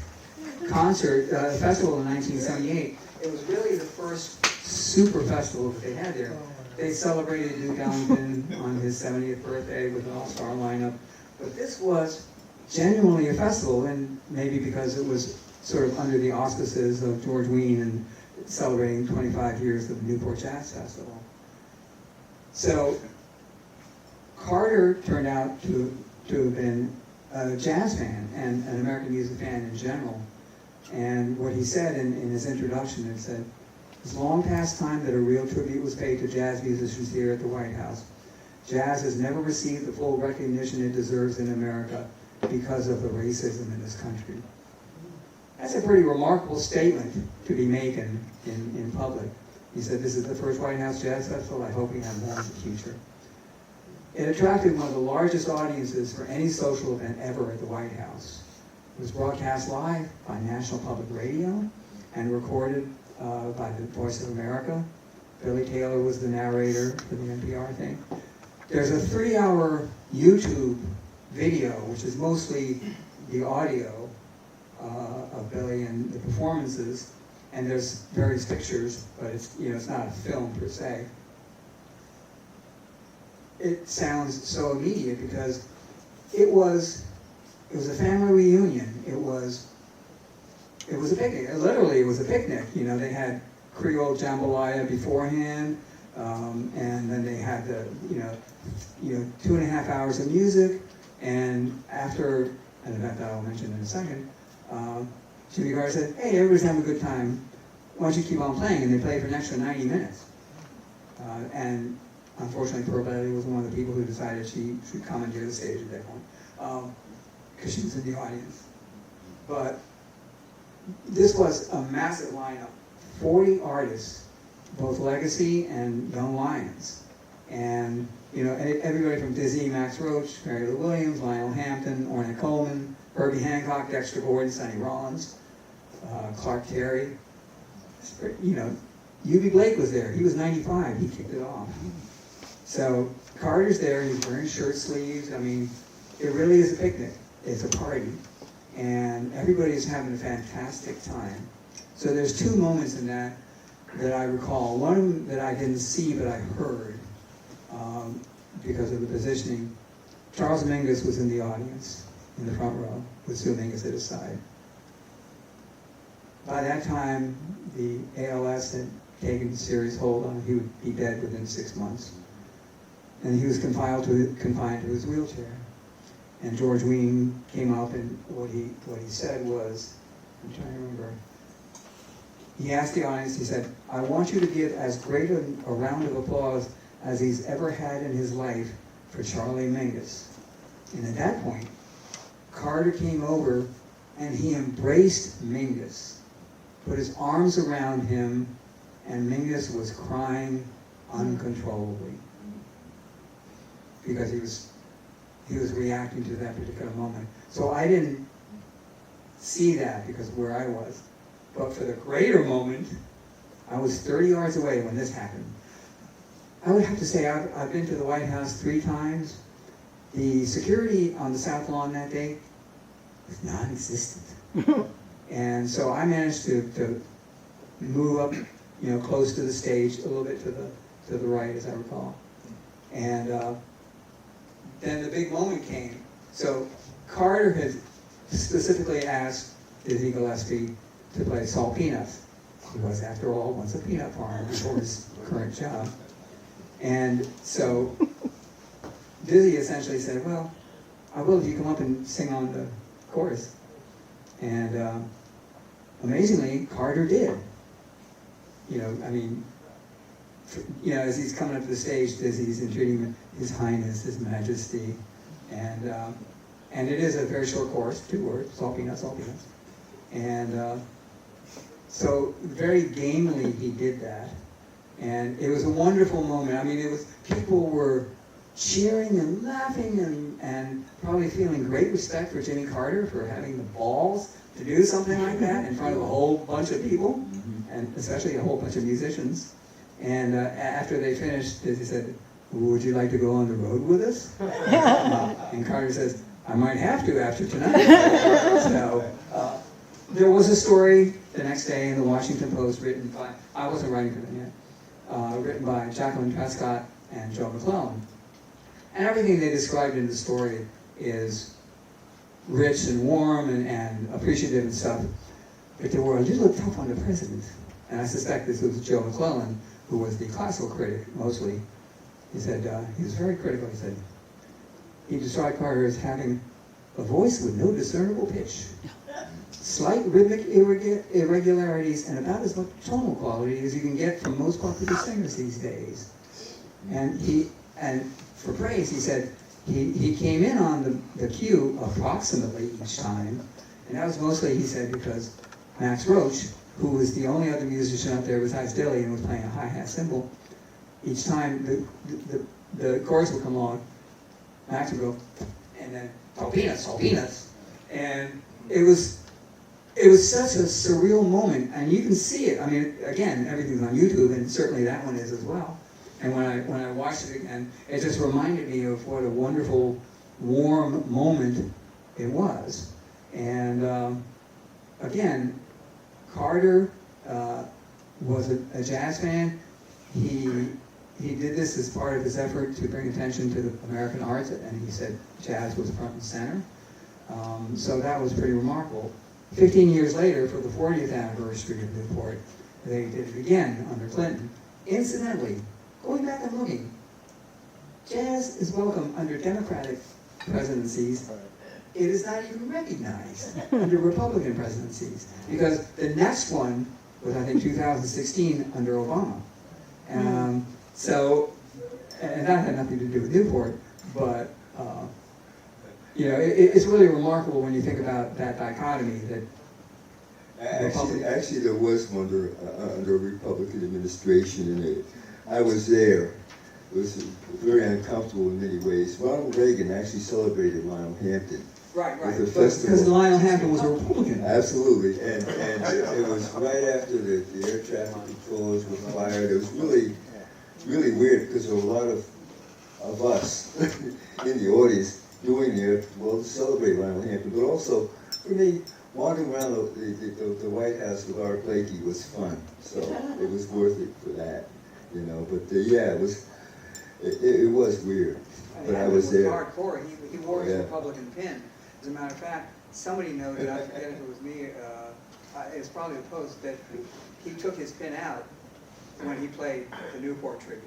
concert, festival in 1978, it was really the first super festival that they had there. They celebrated Duke Ellington on his 70th birthday with an all-star lineup. But this was genuinely a festival, and maybe because it was sort of under the auspices of George Wein and celebrating 25 years of the Newport Jazz Festival. So Carter turned out to have been a jazz fan and an American music fan in general. And what he said in his introduction, it said, "It's long past time that a real tribute was paid to jazz musicians here at the White House. Jazz has never received the full recognition it deserves in America because of the racism in this country." That's a pretty remarkable statement to be making in public. He said, "This is the first White House Jazz Festival. I hope we have more in the future." It attracted one of the largest audiences for any social event ever at the White House. It was broadcast live by National Public Radio and recorded by the Voice of America. Billy Taylor was the narrator for the NPR thing. There's a 3-hour YouTube video, which is mostly the audio of Billy and the performances, and there's various pictures, but it's, you know, it's not a film per se. It sounds so immediate because it was a family reunion. It was a picnic. Literally, it was a picnic. You know, they had Creole jambalaya beforehand, and then they had the, you know, 2.5 hours of music, and after an event that I'll mention in a second, Jimmy Carter said, "Hey, everybody's having a good time. Why don't you keep on playing?" And they played for an extra 90 minutes. And unfortunately, Pearl Bailey was one of the people who decided she should commandeer the stage at that point, because she was in the audience. But this was a massive lineup, 40 artists, both legacy and young lions. And, you know, everybody from Dizzy, Max Roach, Mary Lou Williams, Lionel Hampton, Ornette Coleman, Herbie Hancock, Dexter Gordon, Sonny Rollins, Clark Terry. You know, U.B. Blake was there. He was 95. He kicked it off. So Carter's there. He's wearing shirt sleeves. I mean, it really is a picnic. It's a party. And everybody's having a fantastic time. So there's 2 moments in that I recall. One of them that I didn't see, but I heard because of the positioning. Charles Mingus was in the audience, in the front row, with Sue Mingus at his side. By that time, the ALS had taken serious hold on him. He would be dead within 6 months. And he was confined to his wheelchair. And George Wein came up, and what he said was, I'm trying to remember, he asked the audience, he said, "I want you to give as great a round of applause as he's ever had in his life for Charlie Mingus." And at that point, Carter came over and he embraced Mingus, put his arms around him, and Mingus was crying uncontrollably because he was reacting to that particular moment. So I didn't see that because of where I was. But for the greater moment, I was 30 yards away when this happened. I would have to say I've been to the White House 3 times. The security on the South Lawn that day was non-existent. And so I managed to move up, you know, close to the stage, a little bit to the right, as I recall. And then the big moment came. So Carter had specifically asked Dizzy Gillespie to play Salt Peanuts. He was, after all, once a peanut farmer before his current job. And so Dizzy essentially said, "Well, I will if you come up and sing on the chorus." And amazingly, Carter did. You know, I mean, you know, as he's coming up to the stage, Dizzy's entreating His Highness, His Majesty, and it is a very short chorus, 2 words, Salt Peanuts, Salt Peanuts. And so very gamely he did that. And it was a wonderful moment. I mean, people were cheering and laughing and probably feeling great respect for Jimmy Carter for having the balls to do something like that in front of a whole bunch of people, and especially a whole bunch of musicians. And after they finished, they said, "Would you like to go on the road with us?" And Carter says, "I might have to after tonight." So there was a story the next day in the Washington Post written by, I wasn't writing for them yet, written by Jacqueline Prescott and Joe McClellan. And everything they described in the story is rich and warm and appreciative and stuff, but they were a little tough on the president. And I suspect this was Joe McClellan, who was the classical critic mostly. He said, he was very critical. He said, he described Carter as having a voice with no discernible pitch, slight rhythmic irregularities, and about as much tonal quality as you can get from most popular singers these days. And for praise, he said, he came in on the cue approximately each time, and that was mostly, he said, because Max Roach, who was the only other musician out there besides Dilly and was playing a hi-hat cymbal, each time the chorus would come along, Max would go, and then, "Salt peanuts, salt peanuts." And it was such a surreal moment, and you can see it. I mean, again, everything's on YouTube, and certainly that one is as well. And when I watched it again, it just reminded me of what a wonderful, warm moment it was. And again, Carter was a jazz fan. He did this as part of his effort to bring attention to the American arts, and he said jazz was front and center. So that was pretty remarkable. 15 years later, for the 40th anniversary of Newport, they did it again under Clinton. Incidentally, going back and looking, jazz is welcome under Democratic presidencies. It is not even recognized under Republican presidencies, because the next one was, I think, 2016 under Obama. So, and that had nothing to do with Newport, but you know, it's really remarkable when you think about that dichotomy that Actually, there was one under a Republican administration, and I was there. It was very uncomfortable in many ways. Ronald Reagan actually celebrated Lionel Hampton. Right. With a festival. Because Lionel Hampton was a Republican. Absolutely, and it was right after the air traffic controllers were fired. It was really weird, because there were a lot of us in the audience doing there, well, to celebrate Lionel Hampton, but also, for me, wandering around the White House with Art Blakey was fun, so it was worth it for that, you know. But yeah, it was weird, but I was there. Hardcore. He wore his Republican pin. As a matter of fact, somebody noted, I forget if it was me, it's probably the Post, that he took his pin out when he played the Newport tribute,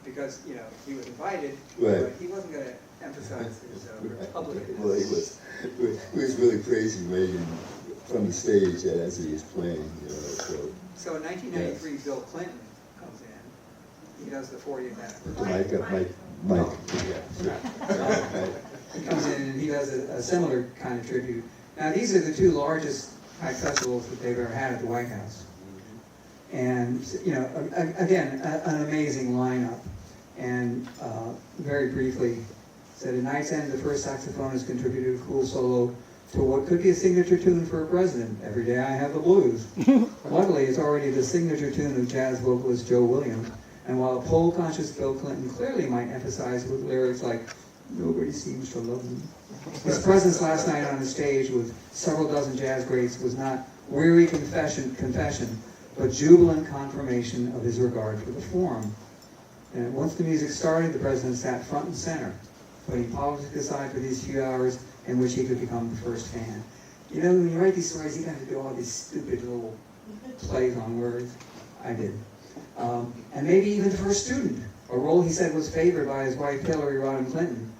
because, you know, he was invited, but he wasn't going to emphasize his Republican. Well, he was really praising Reagan from the stage as he was playing, you know. So in 1993, Bill Clinton comes in. He does the 40th anniversary. Mike. He comes in and he does a similar kind of tribute. Now, these are the two largest type festivals that they've ever had at the White House. And, you know, again, an amazing lineup. And very briefly, said at night's end, the first saxophonist contributed a cool solo to what could be a signature tune for a president. Every day I have the blues. Luckily, it's already the signature tune of jazz vocalist Joe Williams. And while a poll-conscious Bill Clinton clearly might emphasize with lyrics like, "Nobody seems to love me," his presence last night on the stage with several dozen jazz greats was not weary confession, but jubilant confirmation of his regard for the forum. And once the music started, the president sat front and center, putting politics aside for these few hours in which he could become the first fan. You know, when you write these stories, you got to do all these stupid little plays on words. I did. And maybe even the first student, a role he said was favored by his wife Hillary Rodham Clinton.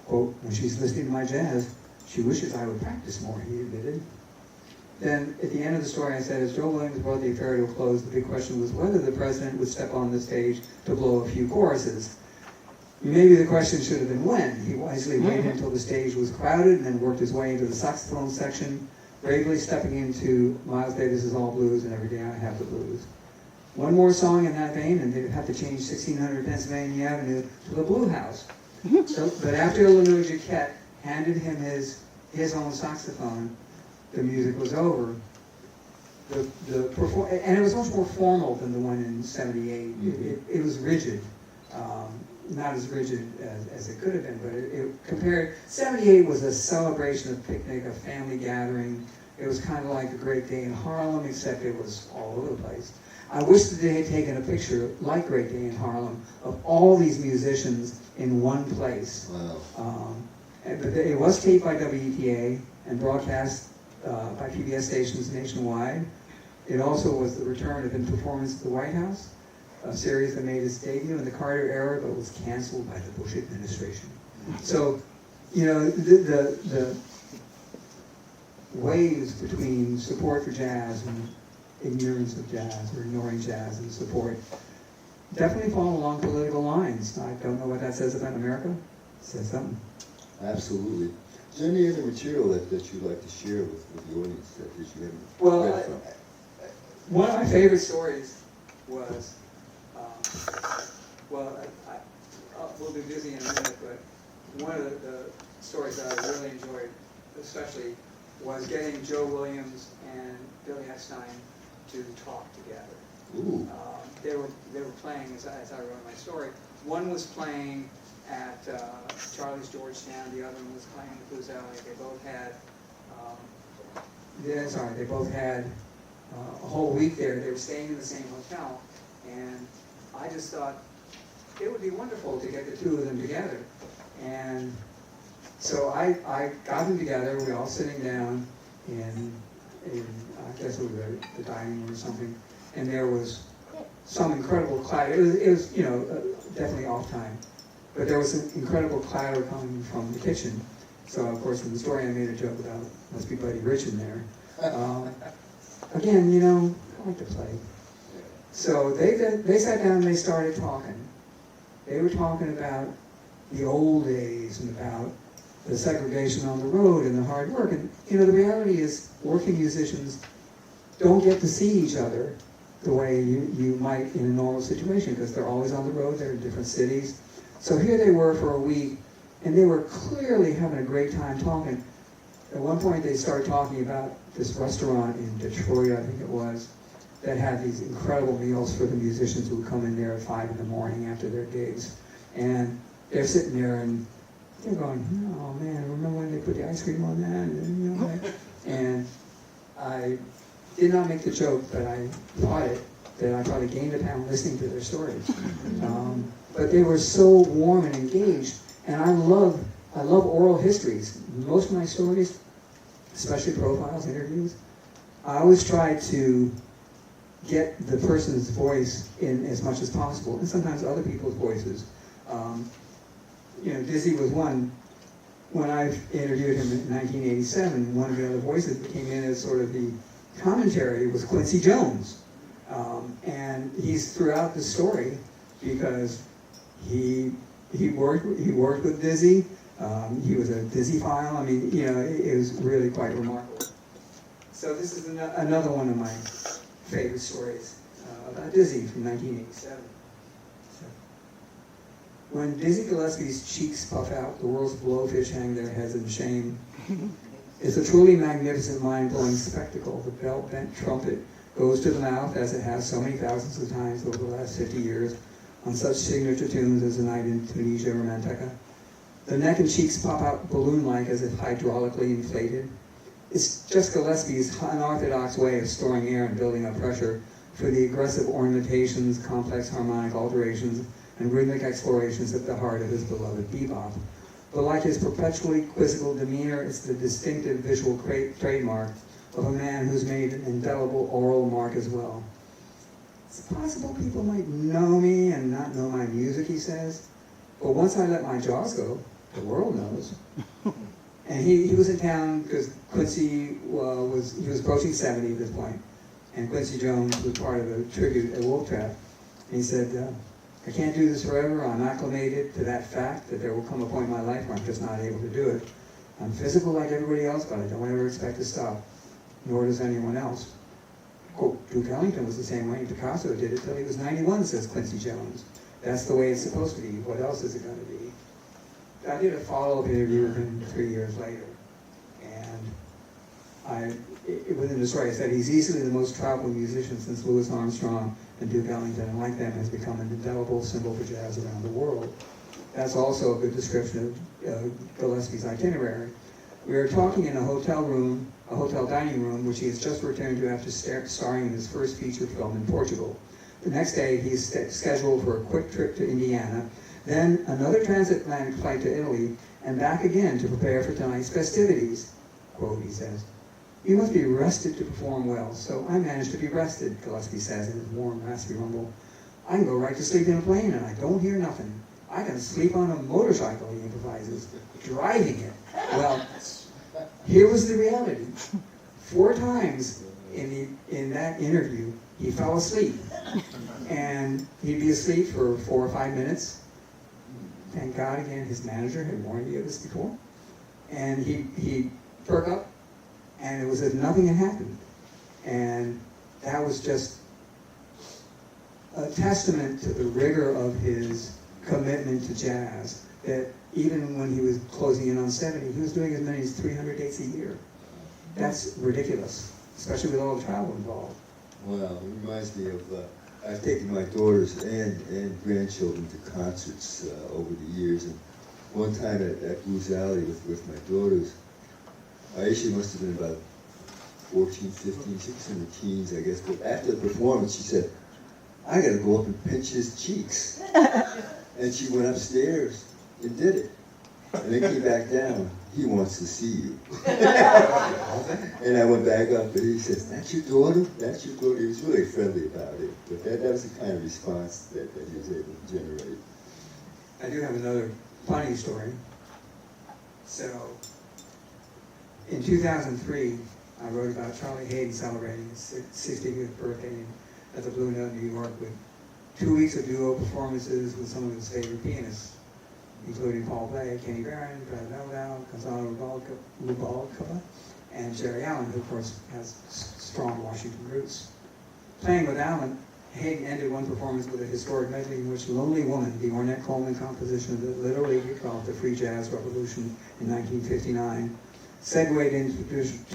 Quote, "When she's listening to my jazz, she wishes I would practice more," he admitted. Then, at the end of the story, I said, as Joe Williams brought the affair to a close, the big question was whether the president would step on the stage to blow a few choruses. Maybe the question should have been when. He wisely waited until the stage was crowded and then worked his way into the saxophone section, bravely stepping into Miles Davis's All Blues and Every Day I Have the Blues. one more song in that vein, and they'd have to change 1600 Pennsylvania Avenue to the Blue House. So, but after Lanu Jaquette handed him his own saxophone, the music was over. And it was much more formal than the one in '78. It was rigid, not as rigid as it could have been, but it compared. '78 was a celebration, of picnic, a family gathering. It was kind of like a Great Day in Harlem, except it was all over the place. I wish that they had taken a picture, like Great Day in Harlem, of all these musicians in one place. Wow. But it was taped by WETA and broadcast by PBS stations nationwide. It also was the return of In Performance at the White House, a series that made its debut in the Carter era but was canceled by the Bush administration. So, you know, the waves between support for jazz and ignorance of jazz, or ignoring jazz and support, definitely fall along political lines. I don't know what that says about America. It says something. Absolutely. Is there any other material that you'd like to share with the audience that you haven't Well, read from? one of my favorite stories was, we'll do Dizzy in a minute, but one of the stories that I really enjoyed, especially, was getting Joe Williams and Billy Eckstein to talk together. Ooh. They were playing, as I wrote in my story. One was playing at Charlie's Georgetown. The other one was playing at Blues Alley. They both had a whole week there. They were staying in the same hotel, and I just thought it would be wonderful to get the two of them together. And so I got them together. We were all sitting down in I guess it was the dining room or something, and there was some incredible clatter. It was definitely off time, but there was some incredible clatter coming from the kitchen. So of course in the story I made a joke about must be Buddy Rich in there. Again, I like to play. So they sat down and they started talking. They were talking about the old days and about the segregation on the road and the hard work. And the reality is working musicians don't get to see each other the way you might in a normal situation, because they're always on the road, they're in different cities. So here they were for a week, and they were clearly having a great time talking. At one point they started talking about this restaurant in Detroit, I think it was, that had these incredible meals for the musicians who would come in there at 5 in the morning after their gigs. And they're sitting there and they're going, oh man, remember when they put the ice cream on that? And I did not make the joke, but I probably gained a pound listening to their stories. But they were so warm and engaged, and I love oral histories. Most of my stories, especially profiles, interviews, I always try to get the person's voice in as much as possible, and sometimes other people's voices. Dizzy was one. When I interviewed him in 1987, one of the other voices that came in as sort of the commentary was Quincy Jones. And he's throughout the story because he worked with Dizzy. He was a Dizzy-phile. I mean, it was really quite remarkable. So this is another one of my favorite stories about Dizzy from 1987. When Dizzy Gillespie's cheeks puff out, the world's blowfish hang their heads in shame. It's a truly magnificent, mind-blowing spectacle. The belt-bent trumpet goes to the mouth, as it has so many thousands of times over the last 50 years, on such signature tunes as The Night in Tunisia Romantica. The neck and cheeks pop out balloon-like as if hydraulically inflated. It's just Gillespie's unorthodox way of storing air and building up pressure for the aggressive ornamentations, complex harmonic alterations, and rhythmic explorations at the heart of his beloved bebop. But like his perpetually quizzical demeanor, it's the distinctive visual trademark of a man who's made an indelible oral mark as well. It's possible people might know me and not know my music, he says, but once I let my jaws go, the world knows. And he was in town because Quincy was approaching 70 at this point, and Quincy Jones was part of a tribute at Wolf Trap. And he said, I can't do this forever. I'm acclimated to that fact that there will come a point in my life where I'm just not able to do it. I'm physical like everybody else, but I don't ever expect to stop, nor does anyone else. Quote, Duke Ellington was the same way, Picasso did it till he was 91, says Quincy Jones. That's the way it's supposed to be. What else is it going to be? I did a follow-up interview with him 3 years later. And within the story, I said he's easily the most traveled musician since Louis Armstrong and Duke Ellington, and like them has become an indelible symbol for jazz around the world. That's also a good description of Gillespie's itinerary. We were talking in a hotel room, a hotel dining room, which he has just returned to after starring in his first feature film in Portugal. The next day, he's scheduled for a quick trip to Indiana, then another transatlantic flight to Italy, and back again to prepare for tonight's festivities. Quote, he says, "You must be rested to perform well, so I managed to be rested," Gillespie says in his warm, raspy rumble. "I can go right to sleep in a plane and I don't hear nothing. I can sleep on a motorcycle," he improvises, "driving it." Well, here was the reality. 4 times in that interview, he fell asleep. And he'd be asleep for 4 or 5 minutes. Thank God, again, his manager had warned me of this before. And he'd perk up, and it was as if nothing had happened. And that was just a testament to the rigor of his commitment to jazz, that even when he was closing in on 70, he was doing as many as 300 dates a year. That's ridiculous, especially with all the travel involved. Wow, it reminds me of, I've taken my daughters and grandchildren to concerts over the years, and one time at Blues Alley with my daughters, Aisha must have been about 14, 15, she was in the teens, I guess, but after the performance, she said, "I gotta go up and pinch his cheeks." And she went upstairs and did it. And then came back down. "He wants to see you." And I went back up and he says, "That's your daughter? That's your daughter?" He was really friendly about it. But that was the kind of response that he was able to generate. I do have another funny story. So, in 2003, I wrote about Charlie Hayden celebrating his 65th birthday at the Blue Note, New York, with 2 weeks of duo performances with some of his favorite pianists, including Paul Bley, Kenny Barron, Brad Meldau, Gonzalo Rubalcaba, and Jerry Allen, who of course has strong Washington roots. Playing with Allen, Hayden ended one performance with a historic medley in which Lonely Woman, the Ornette Coleman composition that literally kicked off the free jazz revolution in 1959, segued into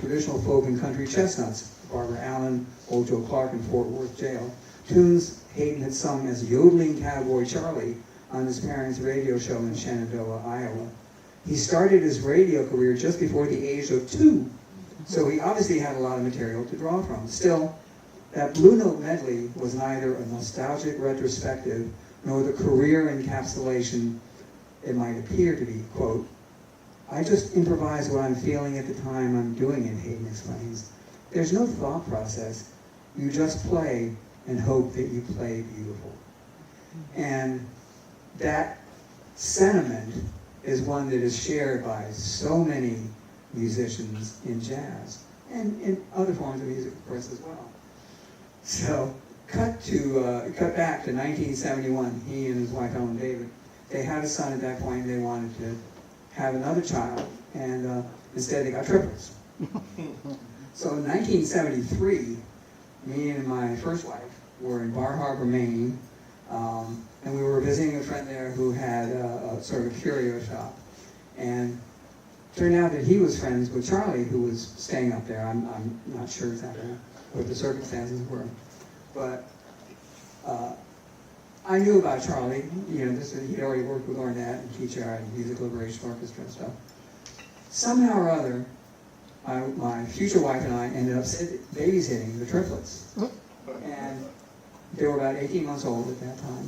traditional folk and country chestnuts, Barbara Allen, Old Joe Clark, and Fort Worth Jail, tunes Hayden had sung as yodeling cowboy Charlie on his parents' radio show in Shenandoah, Iowa. He started his radio career just before the age of 2, so he obviously had a lot of material to draw from. Still, that Blue Note medley was neither a nostalgic retrospective nor the career encapsulation it might appear to be. Quote, "I just improvise what I'm feeling at the time I'm doing it," Hayden explains. "There's no thought process. You just play and hope that you play beautiful." And that sentiment is one that is shared by so many musicians in jazz and in other forms of music, of course, as well. So, cut back to 1971. He and his wife Ellen David, they had a son at that point. They wanted to have another child, and instead they got triplets. So in 1973, me and my first wife were in Bar Harbor, Maine, and we were visiting a friend there who had a sort of a curio shop. And it turned out that he was friends with Charlie, who was staying up there. I'm not sure exactly what the circumstances were. But I knew about Charlie. You know, he'd already worked with Ornette and Keachard and Music Liberation Orchestra and stuff. Somehow or other, my future wife and I ended up babysitting the triplets. And they were about 18 months old at that time.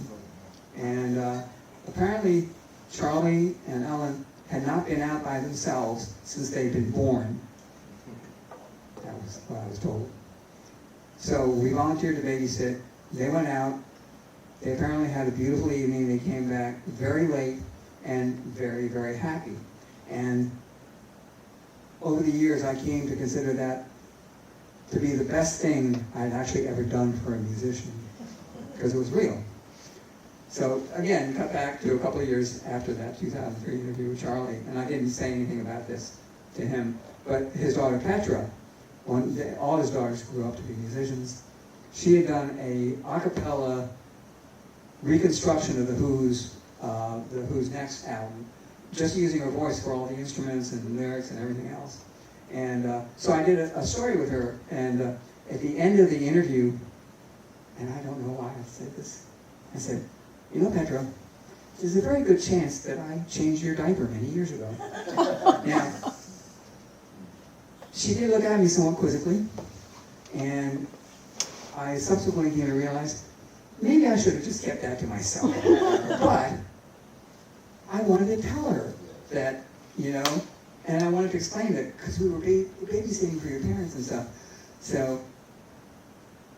And apparently, Charlie and Ellen had not been out by themselves since they'd been born. That was what I was told. So we volunteered to babysit. They went out. They apparently had a beautiful evening. They came back very late and very, very happy. And over the years, I came to consider that to be the best thing I'd actually ever done for a musician, because it was real. So again, cut back to a couple of years after that 2003 interview with Charlie, and I didn't say anything about this to him, but his daughter Petra all his daughters grew up to be musicians. She had done a a cappella reconstruction of the Who's next album, just using her voice for all the instruments and the lyrics and everything else. And so I did a story with her, and at the end of the interview, and I don't know why I said this, I said, you know, Petra, there's a very good chance that I changed your diaper many years ago. Now, she did look at me somewhat quizzically, and I subsequently came to realize maybe I should have just kept that to myself. But I wanted to tell her that, you know, and I wanted to explain that because we were babysitting for your parents and stuff. So,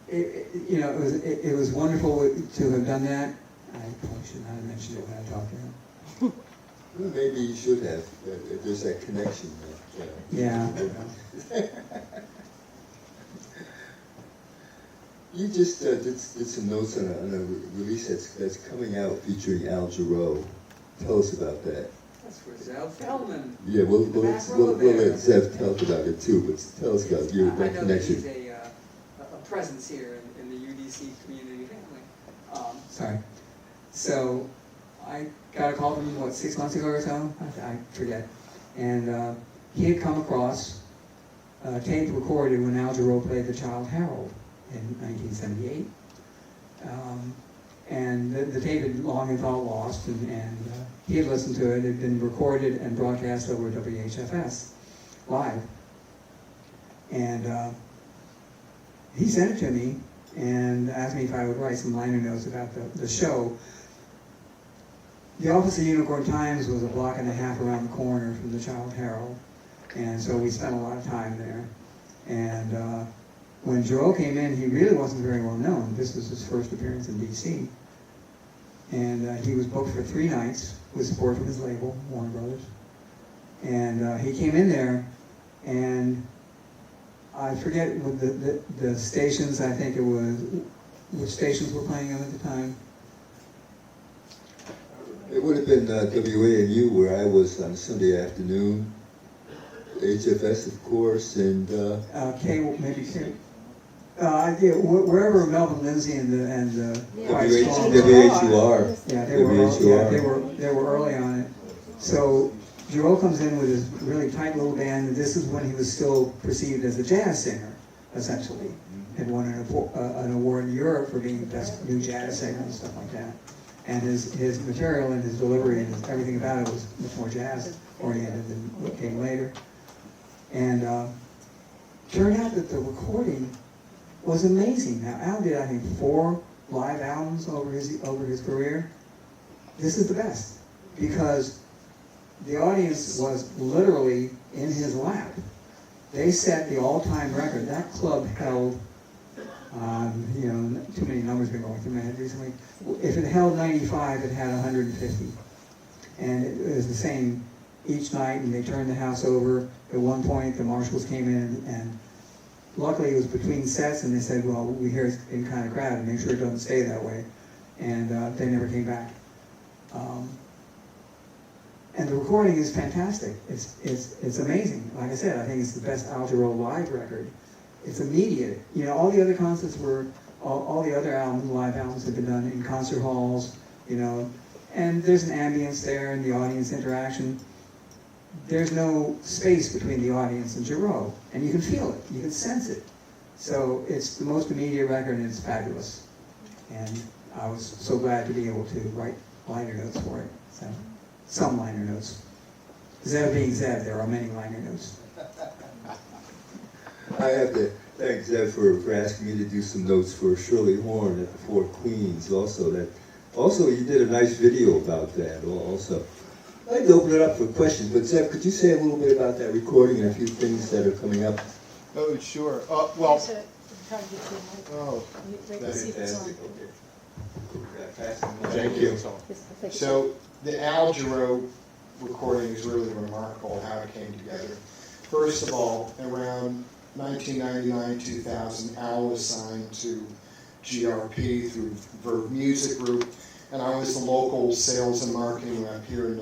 it was wonderful to have done that. I probably should not have mentioned it when I talked to her. Well, maybe you should have. There's that connection. Yeah. You just did some notes on a release that's coming out featuring Al Jarreau. Tell us about that. That's for Zev Feldman. Yeah, we'll let Zev tell us about it too, but tell us about that connection. I know that he's a presence here in the UDC community family. Sorry. So I got a call from him, 6 months ago or so? I forget. And he had come across a tape recorded when Al Jarreau played the Child Herald in 1978. And the tape had long been thought lost, and he had listened to it. It had been recorded and broadcast over WHFS live. And he sent it to me and asked me if I would write some liner notes about the show. The office of Unicorn Times was a block and a half around the corner from the Child Herald, and so we spent a lot of time there. And when Jarreau came in, he really wasn't very well known. This was his first appearance in D.C. And he was booked for 3 nights with support from his label, Warner Brothers. And he came in there, and I forget what the stations, I think it was, which stations were playing him at the time. It would have been WANU, where I was on Sunday afternoon. HFS, of course, and Cable, maybe Cable. Wherever Melvin Lindsay and WHUR. Yeah, they were early on it. So Jarreau comes in with his really tight little band, and this is when he was still perceived as a jazz singer, essentially. Had won an award in Europe for being the best new jazz singer and stuff like that. And his material and his delivery and everything about it was much more jazz oriented than what came later. And turned out that the recording was amazing. Now Al did, I think, 4 live albums over his career. This is the best because the audience was literally in his lap. They set the all-time record. That club held, too many numbers been going through my head recently. If it held 95, it had 150. And it was the same each night, and they turned the house over. At one point, the marshals came in, and luckily it was between sets, and they said, well, we hear it's been kind of crowded, make sure it doesn't stay that way. And they never came back. And the recording is fantastic. It's amazing. Like I said, I think it's the best Al Jarreau live record. It's immediate. You know, all the other concerts were, all the other albums, live albums have been done in concert halls, and there's an ambience there and the audience interaction. There's no space between the audience and Jarreau, and you can feel it, you can sense it. So it's the most immediate record, and it's fabulous. And I was so glad to be able to write liner notes for it. So, some liner notes. Zev being Zev, there are many liner notes. I have to thank Zev for asking me to do some notes for Shirley Horn at the Four Queens. Also, you did a nice video about that. Also, I'd like to open it up for questions. But Zev, could you say a little bit about that recording and a few things that are coming up? Oh, sure. Oh, that's fantastic. Okay. Thank you. So the Al Jarreau recording is really remarkable how it came together. First of all, around 1999-2000, Al was signed to GRP through Verve Music Group, and I was the local sales and marketing rep here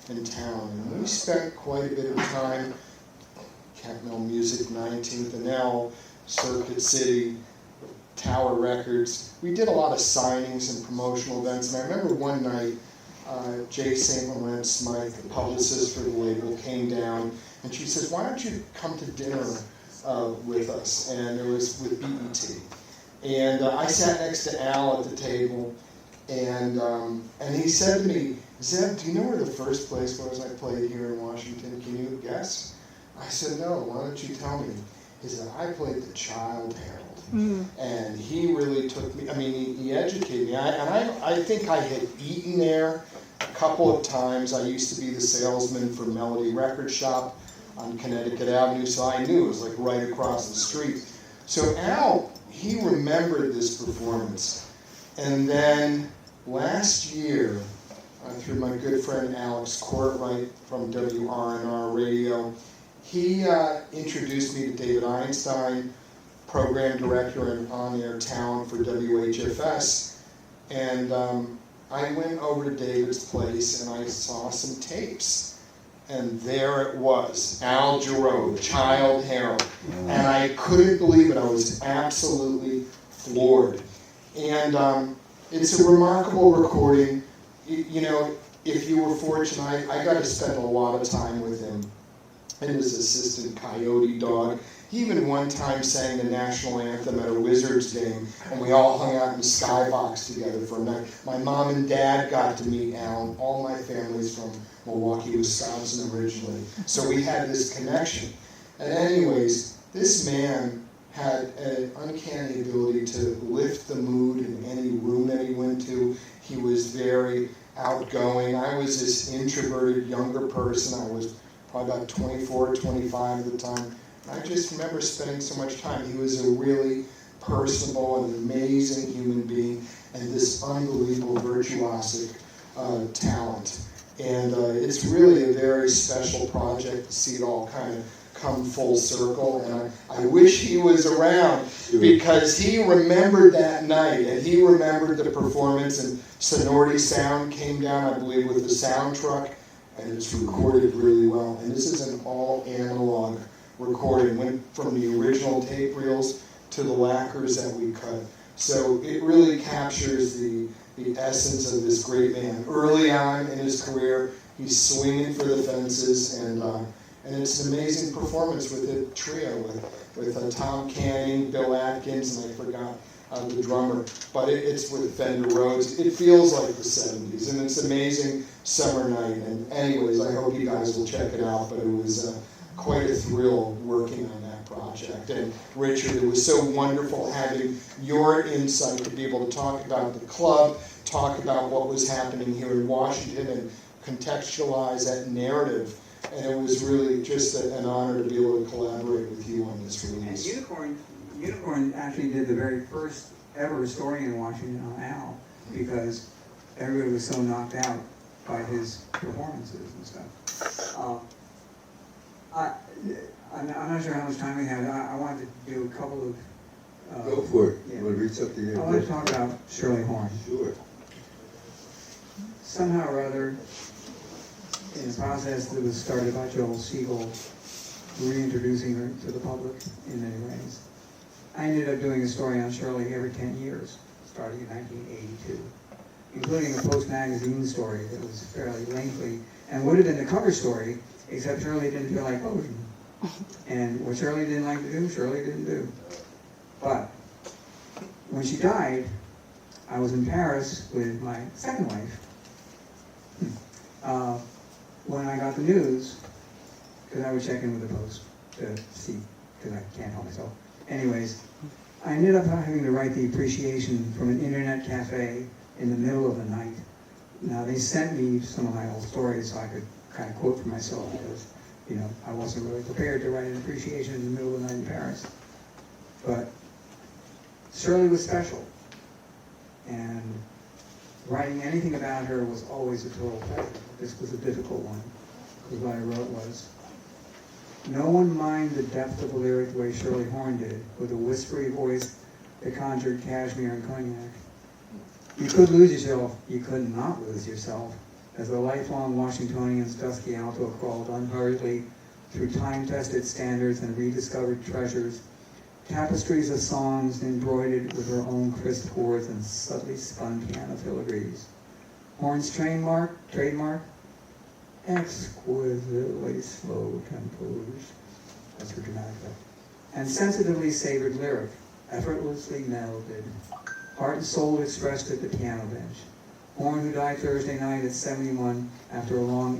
in town. And we spent quite a bit of time Kent Mill Music, 19th and L, Circuit City, Tower Records. We did a lot of signings and promotional events, and I remember one night, Jay St. Laurent Smythe, the publicist for the label, came down, and she says, "Why don't you come to dinner with us?" And it was with BET. And I sat next to Al at the table, and he said to me, "Zeb, do you know where the first place was I played here in Washington? Can you guess?" I said, "No, why don't you tell me?" He said, "I played the Child Herald." And he really took me, I mean, he educated me. I think I had eaten there a couple of times. I used to be the salesman for Melody Record Shop on Connecticut Avenue, so I knew it was like right across the street. So Al, he remembered this performance. And then last year, through my good friend Alex Courtwright from WRNR Radio, he introduced me to David Einstein, program director and on-air talent for WHFS. And I went over to David's place and I saw some tapes. And there it was, Al Jarreau, Child Herald. And I couldn't believe it. I was absolutely floored. And it's a remarkable recording. You know, if you were fortunate, I got to spend a lot of time with him and his assistant, Coyote Dog. He even one time sang the national anthem at a Wizards game, and we all hung out in the skybox together for a night. My mom and dad got to meet Al. All my family's from Milwaukee, Wisconsin originally. So we had this connection. And anyways, this man had an uncanny ability to lift the mood in any room that he went to. He was very outgoing. I was this introverted younger person. I was probably about 24, 25 at the time. I just remember spending so much time. He was a really personable and amazing human being and this unbelievable virtuosic talent. And it's really a very special project to see it all kind of come full circle. And I wish he was around because he remembered that night and he remembered the performance, and Sonority Sound came down, I believe, with the sound truck, and it's recorded really well. And this is an all analog recording. Went from the original tape reels to the lacquers that we cut. So it really captures the essence of this great man. Early on in his career, he's swinging for the fences, and it's an amazing performance with a trio with Tom Canning, Bill Atkins, and I forgot the drummer. But it's with Fender Rhodes. It feels like the 70s, and it's an amazing summer night. And anyways, I hope you guys will check it out. But it was quite a thrill working on that project. And Richard, it was so wonderful having your insight to be able to talk about the club, talk about what was happening here in Washington, and contextualize that narrative. And it was really just an honor to be able to collaborate with you on this release. And Unicorn actually did the very first ever story in Washington on Al, because everybody was so knocked out by his performances and stuff. I'm not sure how much time we have. I wanted to do a couple of... Go for it. Yeah. We'll reach up to you. I want to talk about Shirley Horn. Sure. Somehow or other, in the process that was started by Joel Siegel, reintroducing her to the public in many ways, I ended up doing a story on Shirley every 10 years, starting in 1982, including a Post magazine story that was fairly lengthy and would have been the cover story, except Shirley didn't feel like posing. And what Shirley didn't like to do, Shirley didn't do. But when she died, I was in Paris with my second wife. When I got the news, because I would check in with the Post to see, because I can't help myself. Anyways, I ended up having to write the appreciation from an internet cafe in the middle of the night. Now, they sent me some of my old stories so I could kind of quote for myself, because, you know, I wasn't really prepared to write an appreciation in the middle of the night in Paris. But Shirley was special, and writing anything about her was always a total pleasure. This was a difficult one, because what I wrote was, no one mined the depth of a lyric the way Shirley Horn did, with a whispery voice that conjured cashmere and cognac. You could lose yourself, you could not lose yourself, as the lifelong Washingtonian's dusky alto crawled unhurriedly through time-tested standards and rediscovered treasures, tapestries of songs embroidered with her own crisp chords and subtly spun piano filigrees. Horn's trademark, exquisitely slow tempos, that's her dramatic effect, and sensitively savored lyric, effortlessly melded, heart and soul expressed at the piano bench. Horn, who died Thursday night at 71 after a long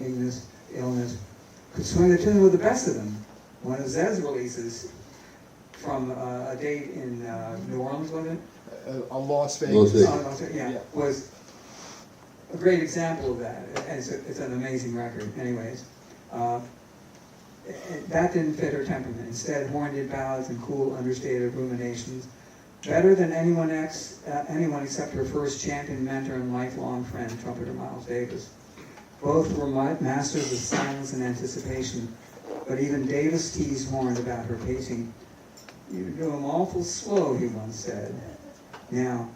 illness, could swing the tune with the best of them. One of Zez's releases from a date in New Orleans, wasn't it? Las Vegas. Yeah, was a great example of that. It's an amazing record. Anyways, that didn't fit her temperament. Instead, Horn did ballads and cool, understated ruminations, better than anyone except her first champion, mentor, and lifelong friend, trumpeter Miles Davis. Both were masters of silence and anticipation, but even Davis teased Horn about her pacing. "You do them awful slow," he once said. Now,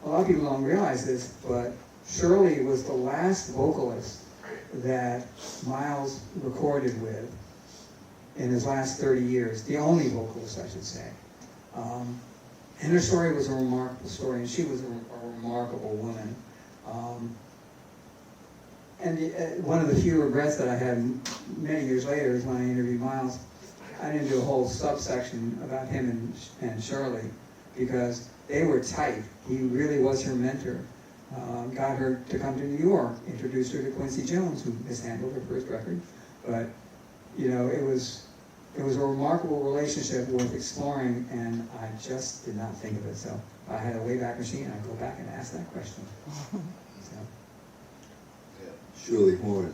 a lot of people don't realize this, but Shirley was the last vocalist that Miles recorded with in his last 30 years, the only vocalist, I should say. And her story was a remarkable story, and she was a remarkable woman. One of the few regrets that I had many years later is when I interviewed Miles, I didn't do a whole subsection about him and Shirley, because they were tight. He really was her mentor. Got her to come to New York, introduced her to Quincy Jones, who mishandled her first record. But, you know, it was a remarkable relationship worth exploring, and I just did not think of it. So if I had a Wayback Machine, I'd go back and ask that question. So. Shirley Horn,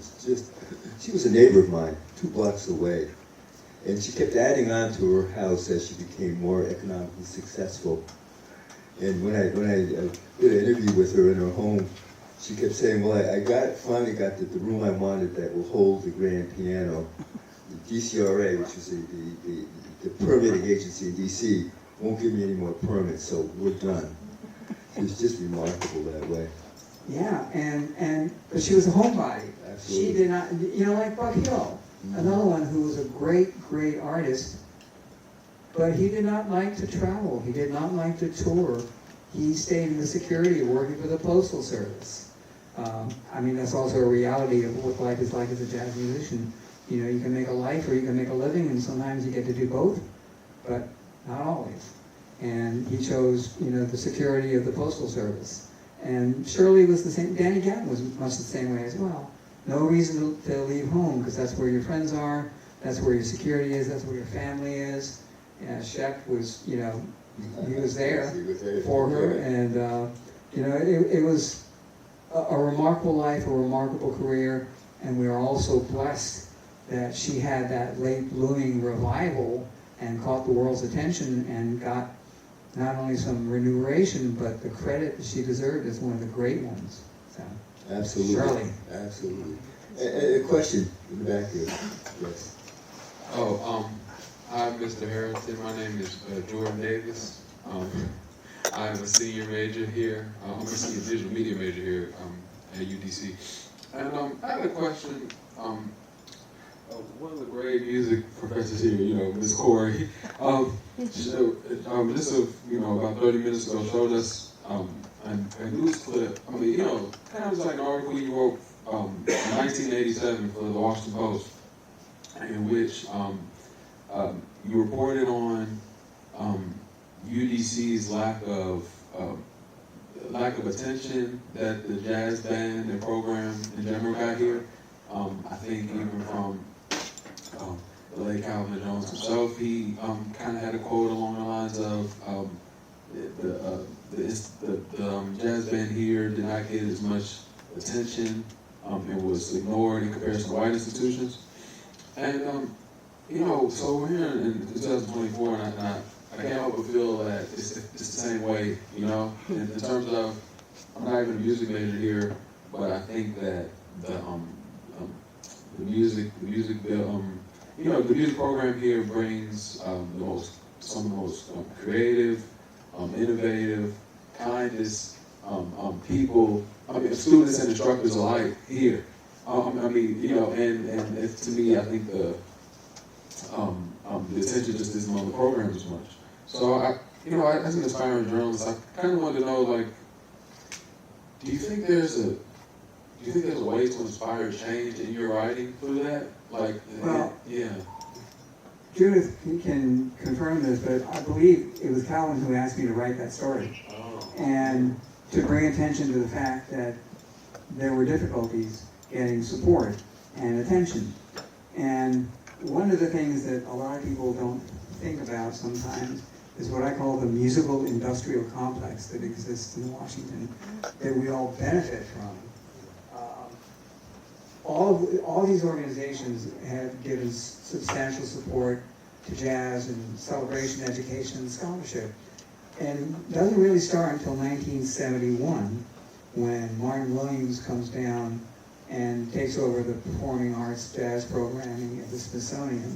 she was a neighbor of mine, 2 blocks away. And she kept adding on to her house as she became more economically successful. And when I did an interview with her in her home, she kept saying, well, I finally got the room I wanted that will hold the grand piano. The DCRA, which is the permitting agency in DC, won't give me any more permits, so we're done. It's just remarkable that way. Yeah, but she was a homebody. Absolutely. She did not, like Buck Hill, another one who was a great, great artist, but he did not like to travel. He did not like to tour. He stayed in the security working for the Postal Service. That's also a reality of what life is like as a jazz musician. You can make a life or you can make a living, and sometimes you get to do both, but not always. And he chose, the security of the Postal Service. And Shirley was the same. Danny Gatton was much the same way as well. No reason to leave home, because that's where your friends are, that's where your security is, that's where your family is. Shep was, he was there for her, and it was a remarkable life, a remarkable career, and we are also blessed that she had that late blooming revival and caught the world's attention and got not only some remuneration, but the credit that she deserved as one of the great ones. So, absolutely. Shirley. Absolutely. A question in the back here. Yes. Hi, Mr. Harrington. My name is Jordan Davis. I'm a senior major here. I'm a senior digital media major here at UDC. And I had a question. One of the great music professors here, Ms. Corey, about 30 minutes ago showed us a news clip. Kind of like an article you wrote in 1987 for the Washington Post, in which you reported on UDC's lack of attention that the jazz band and program in general got here. I think even from the late Calvin Jones himself, he kind of had a quote along the lines of the jazz band here did not get as much attention and was ignored in comparison to white institutions. And so we're here in 2024, and I can't help but feel that it's the same way, in terms of, I'm not even a music major here, but I think that the music program here brings some of the most creative, innovative, kindest people, students and instructors alike here. I mean, you know, and to me, I think the attention just isn't on the program as much. So as an aspiring journalist, I kind of wanted to know, like, do you think there's a way to inspire change in your writing through that? Like, Well, yeah. Judith can confirm this, but I believe it was Calvin who asked me to write that story. Oh. And to bring attention to the fact that there were difficulties getting support and attention. And one of the things that a lot of people don't think about sometimes is what I call the musical industrial complex that exists in Washington, that we all benefit from. All these organizations have given substantial support to jazz and celebration, education, and scholarship. And it doesn't really start until 1971, when Martin Williams comes down and takes over the performing arts jazz programming at the Smithsonian.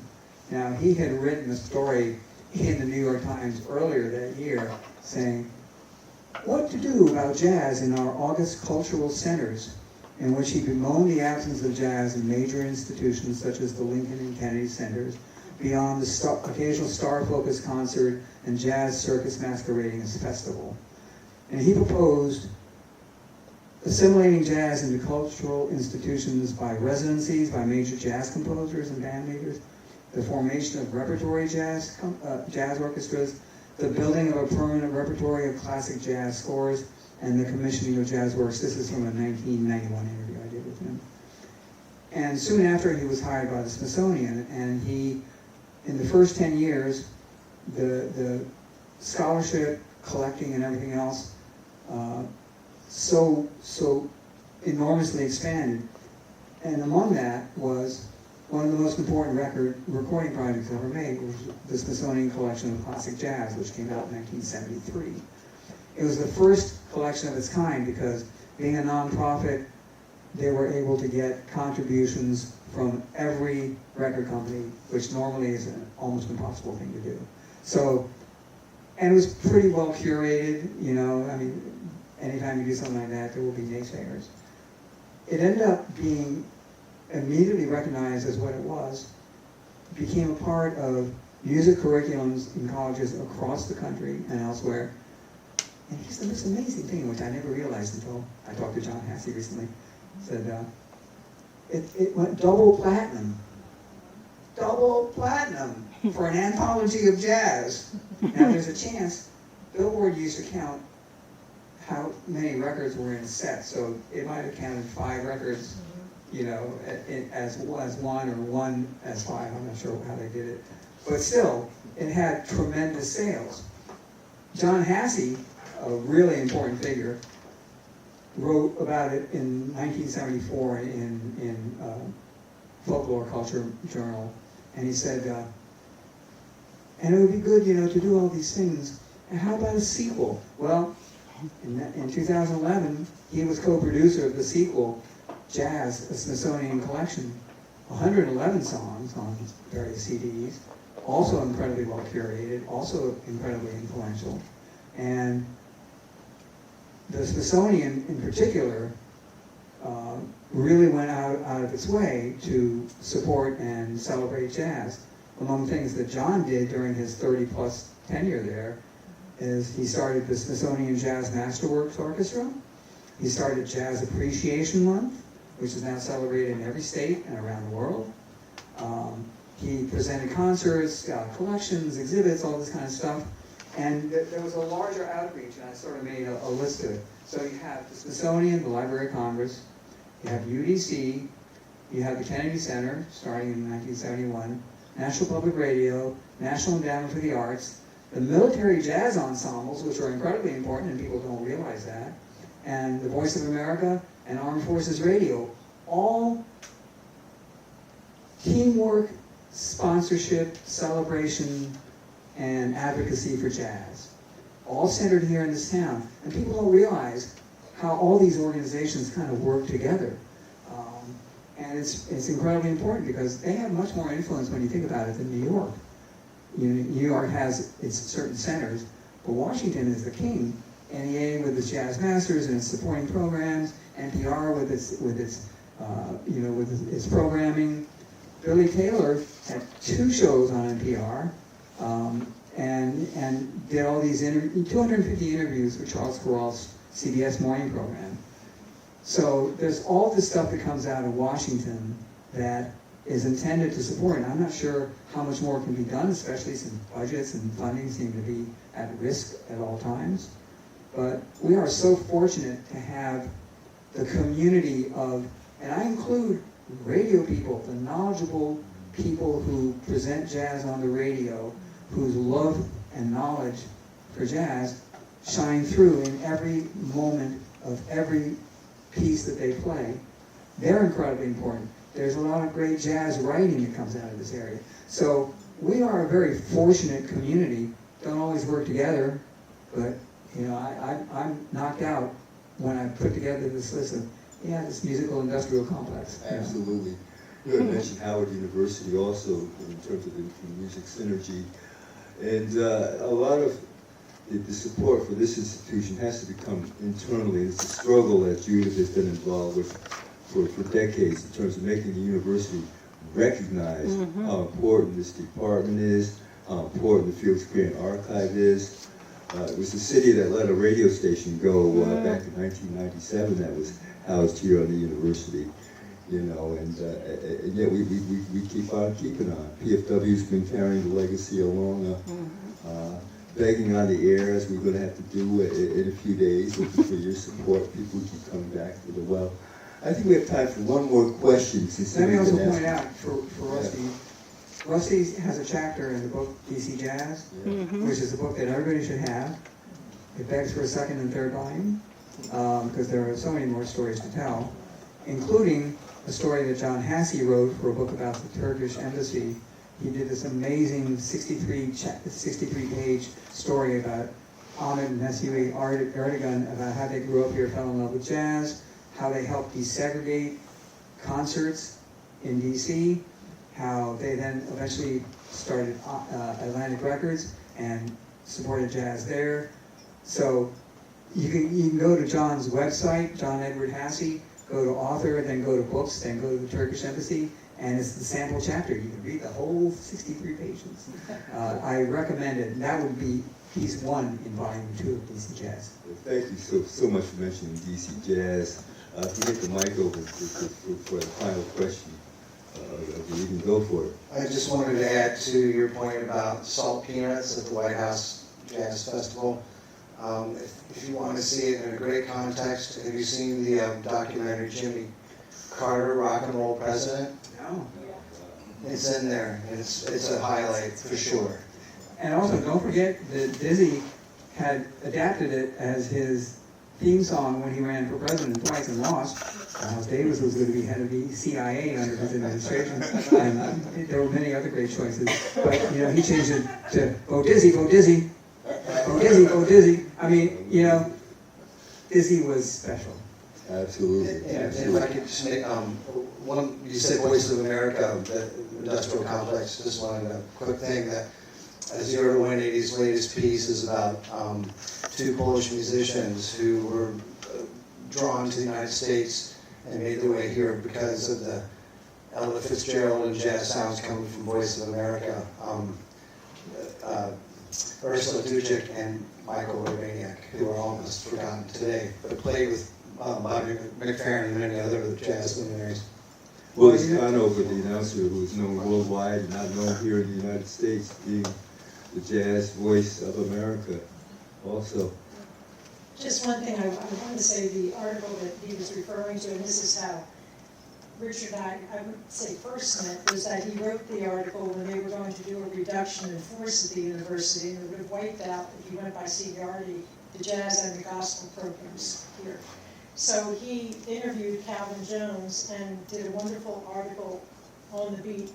Now, he had written a story in the New York Times earlier that year saying, what to do about jazz in our August cultural centers, in which he bemoaned the absence of jazz in major institutions such as the Lincoln and Kennedy Centers, beyond the occasional star-focused concert and jazz circus masquerading as festival. And he proposed assimilating jazz into cultural institutions by residencies by major jazz composers and band leaders, the formation of repertory jazz orchestras, the building of a permanent repertory of classic jazz scores, and the commissioning of jazz works. This is from a 1991 interview I did with him. And soon after, he was hired by the Smithsonian, and he, in the first 10 years, the scholarship, collecting, and everything else so enormously expanded. And among that was one of the most important recording projects ever made, was the Smithsonian Collection of Classic Jazz, which came out in 1973. It was the first collection of its kind because, being a nonprofit, they were able to get contributions from every record company, which normally is an almost impossible thing to do. So, and it was pretty well curated, you know, I mean, anytime you do something like that, there will be naysayers. It ended up being immediately recognized as what it was, became a part of music curriculums in colleges across the country and elsewhere. And here's this amazing thing, which I never realized until I talked to John Hassan recently. Said, it went double platinum for an anthology of jazz. Now there's a chance, Billboard used to count how many records were in a set, so it might have counted 5 records, you know, as one or one as 5. I'm not sure how they did it. But still, it had tremendous sales. John Hassan, a really important figure, wrote about it in 1974 in Folklore Culture Journal, and he said, and it would be good, you know, to do all these things, and how about a sequel? Well, in 2011, he was co-producer of the sequel, Jazz, a Smithsonian Collection, 111 songs on various CDs, also incredibly well curated, also incredibly influential, and the Smithsonian, in particular, really went out of its way to support and celebrate jazz. Among things that John did during his 30-plus tenure there is he started the Smithsonian Jazz Masterworks Orchestra. He started Jazz Appreciation Month, which is now celebrated in every state and around the world. He presented concerts, collections, exhibits, all this kind of stuff. And there was a larger outreach, and I sort of made a list of it. So you have the Smithsonian, the Library of Congress, you have UDC, you have the Kennedy Center, starting in 1971, National Public Radio, National Endowment for the Arts, the military jazz ensembles, which are incredibly important, and people don't realize that, and the Voice of America, and Armed Forces Radio, all teamwork, sponsorship, celebration, and advocacy for jazz, all centered here in this town. And people don't realize how all these organizations kind of work together. And it's incredibly important because they have much more influence when you think about it than New York. You know, New York has its certain centers, but Washington is the king. NEA with its Jazz Masters and its supporting programs, NPR with its with his programming. Billy Taylor had 2 shows on NPR, and did all these 250 interviews with Charles Kural's CBS morning program. So there's all this stuff that comes out of Washington that is intended to support, and I'm not sure how much more can be done, especially since budgets and funding seem to be at risk at all times. But we are so fortunate to have the community of, and I include radio people, the knowledgeable people who present jazz on the radio, whose love and knowledge for jazz shine through in every moment of every piece that they play. They're incredibly important. There's a lot of great jazz writing that comes out of this area. So we are a very fortunate community. Don't always work together, but I'm knocked out when I put together this list of this musical industrial complex. Absolutely. You had mentioned Howard University also in terms of the music synergy, and a lot of the support for this institution has to become internally. It's a struggle that Judith has been involved with for decades in terms of making the university recognize how important this department is, how important the Fields Grant Archive is. It was the city that let a radio station go back in 1997 that was housed here on the university, and yet we keep on keeping on. PFW's been carrying the legacy along, begging on the air, as we're going to have to do in a few days, looking for your support. People keep coming back to the well. I think we have time for one more question. Let me also point out for Rusty, Rusty has a chapter in the book UDC Jazz, which is a book that everybody should have. It begs for a 2nd and 3rd volume, because there are so many more stories to tell, including a story that John Hasse wrote for a book about the Turkish embassy. He did this amazing 63-page story about Ahmet and Mesut Erdogan, about how they grew up here, fell in love with jazz, how they helped desegregate concerts in DC, how they then eventually started Atlantic Records and supported jazz there. So you can go to John's website, John Edward Hasse, go to author, then go to books, then go to the Turkish embassy, and it's the sample chapter. You can read the whole 63 pages. I recommend it. That would be piece 1 in volume 2 of DC Jazz. Well, thank you so much for mentioning DC Jazz. If you get the mic over for the final question, you can go for it. I just wanted to add to your point about salt peanuts at the White House Jazz Festival. If you want to see it in a great context, have you seen the documentary Jimmy Carter, Rock and Roll President? No. It's in there. It's a highlight for sure. And also, don't forget that Dizzy had adapted it as his theme song when he ran for president twice and lost. Miles Davis was going to be head of the CIA under his administration, and there were many other great choices. But he changed it to "Go Dizzy, go Dizzy, go Dizzy, go Dizzy." I mean, Dizzy was special. Absolutely. And if I could just make you said Voice of America, the industrial complex. Just wanted a quick thing that. 0-180's latest piece is about 2 Polish musicians who were drawn to the United States and made their way here because of the Ella Fitzgerald and jazz sounds coming from Voice of America. Ursula Dujic and Michael Urbaniak, who are almost forgotten today, but played with Bobby McFerrin and many other jazz luminaries. Willis Conover, the announcer who is known worldwide and not known here in the United States, being the jazz voice of America also. Just one thing I wanted to say, the article that he was referring to, and this is how Richard and I would say first met, was that he wrote the article when they were going to do a reduction in force at the university, and it would have wiped out, if you went by seniority, the jazz and the gospel programs here. So he interviewed Calvin Jones and did a wonderful article on the beat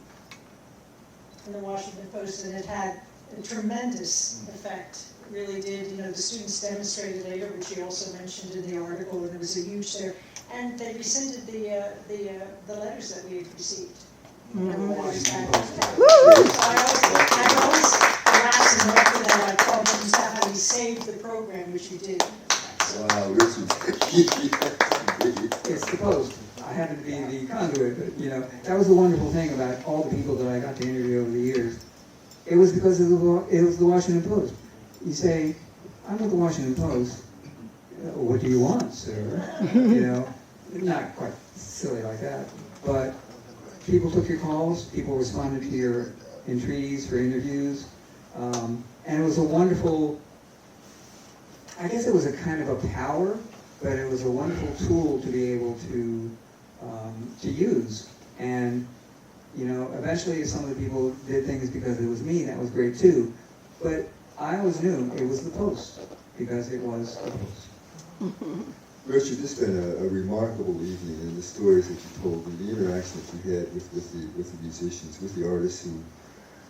in the Washington Post, and it had a tremendous effect. It really did. The students demonstrated later, which he also mentioned in the article, and there was a huge there. And they rescinded the letters that we had received. I always harassed him after that. I called him to how he saved the program, which he did. Wow, Richard. It's the Post. I I happened to be the conduit, but you know, that was the wonderful thing about all the people that I got to interview over the years. It was because of it was the Washington Post. You say, I'm with the Washington Post. What do you want, sir? You know, not quite silly like that, but people took your calls, people responded to your entreaties for interviews, and it was a wonderful, I guess it was a kind of a power, but it was a wonderful tool to be able to use. And you know, eventually some of the people did things because it was me, that was great too. But I always knew it was the Post, because it was the Post. Richard, this has been a remarkable evening, and the stories that you told, and the interaction that you had with the musicians, with the artists who,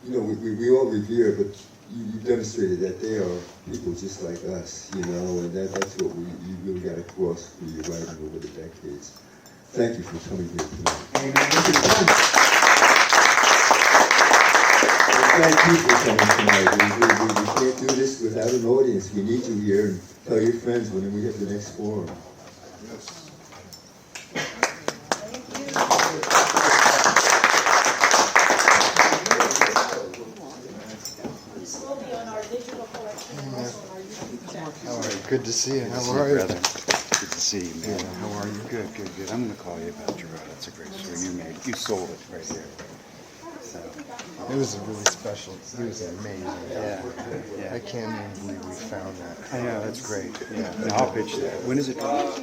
you know, we all revere, but you demonstrated that they are people just like us, you know, and that's what you really got across through your writing over the decades. Thank you for coming here tonight. Amen. Thank you for coming tonight. We can't do this without an audience. We need you here, and tell your friends when we have the next forum. This will be on our digital collection and also on our YouTube channel. All right, good to see you. How are you? Good to see you, man. How are you? Good, good, good. I'm going to call you about your That's a great story you made. You sold it right here. So, It was really special. It was amazing. yeah, I yeah. can't even believe we found that. I know, that's great. Yeah, and I'll pitch that. When is it? No,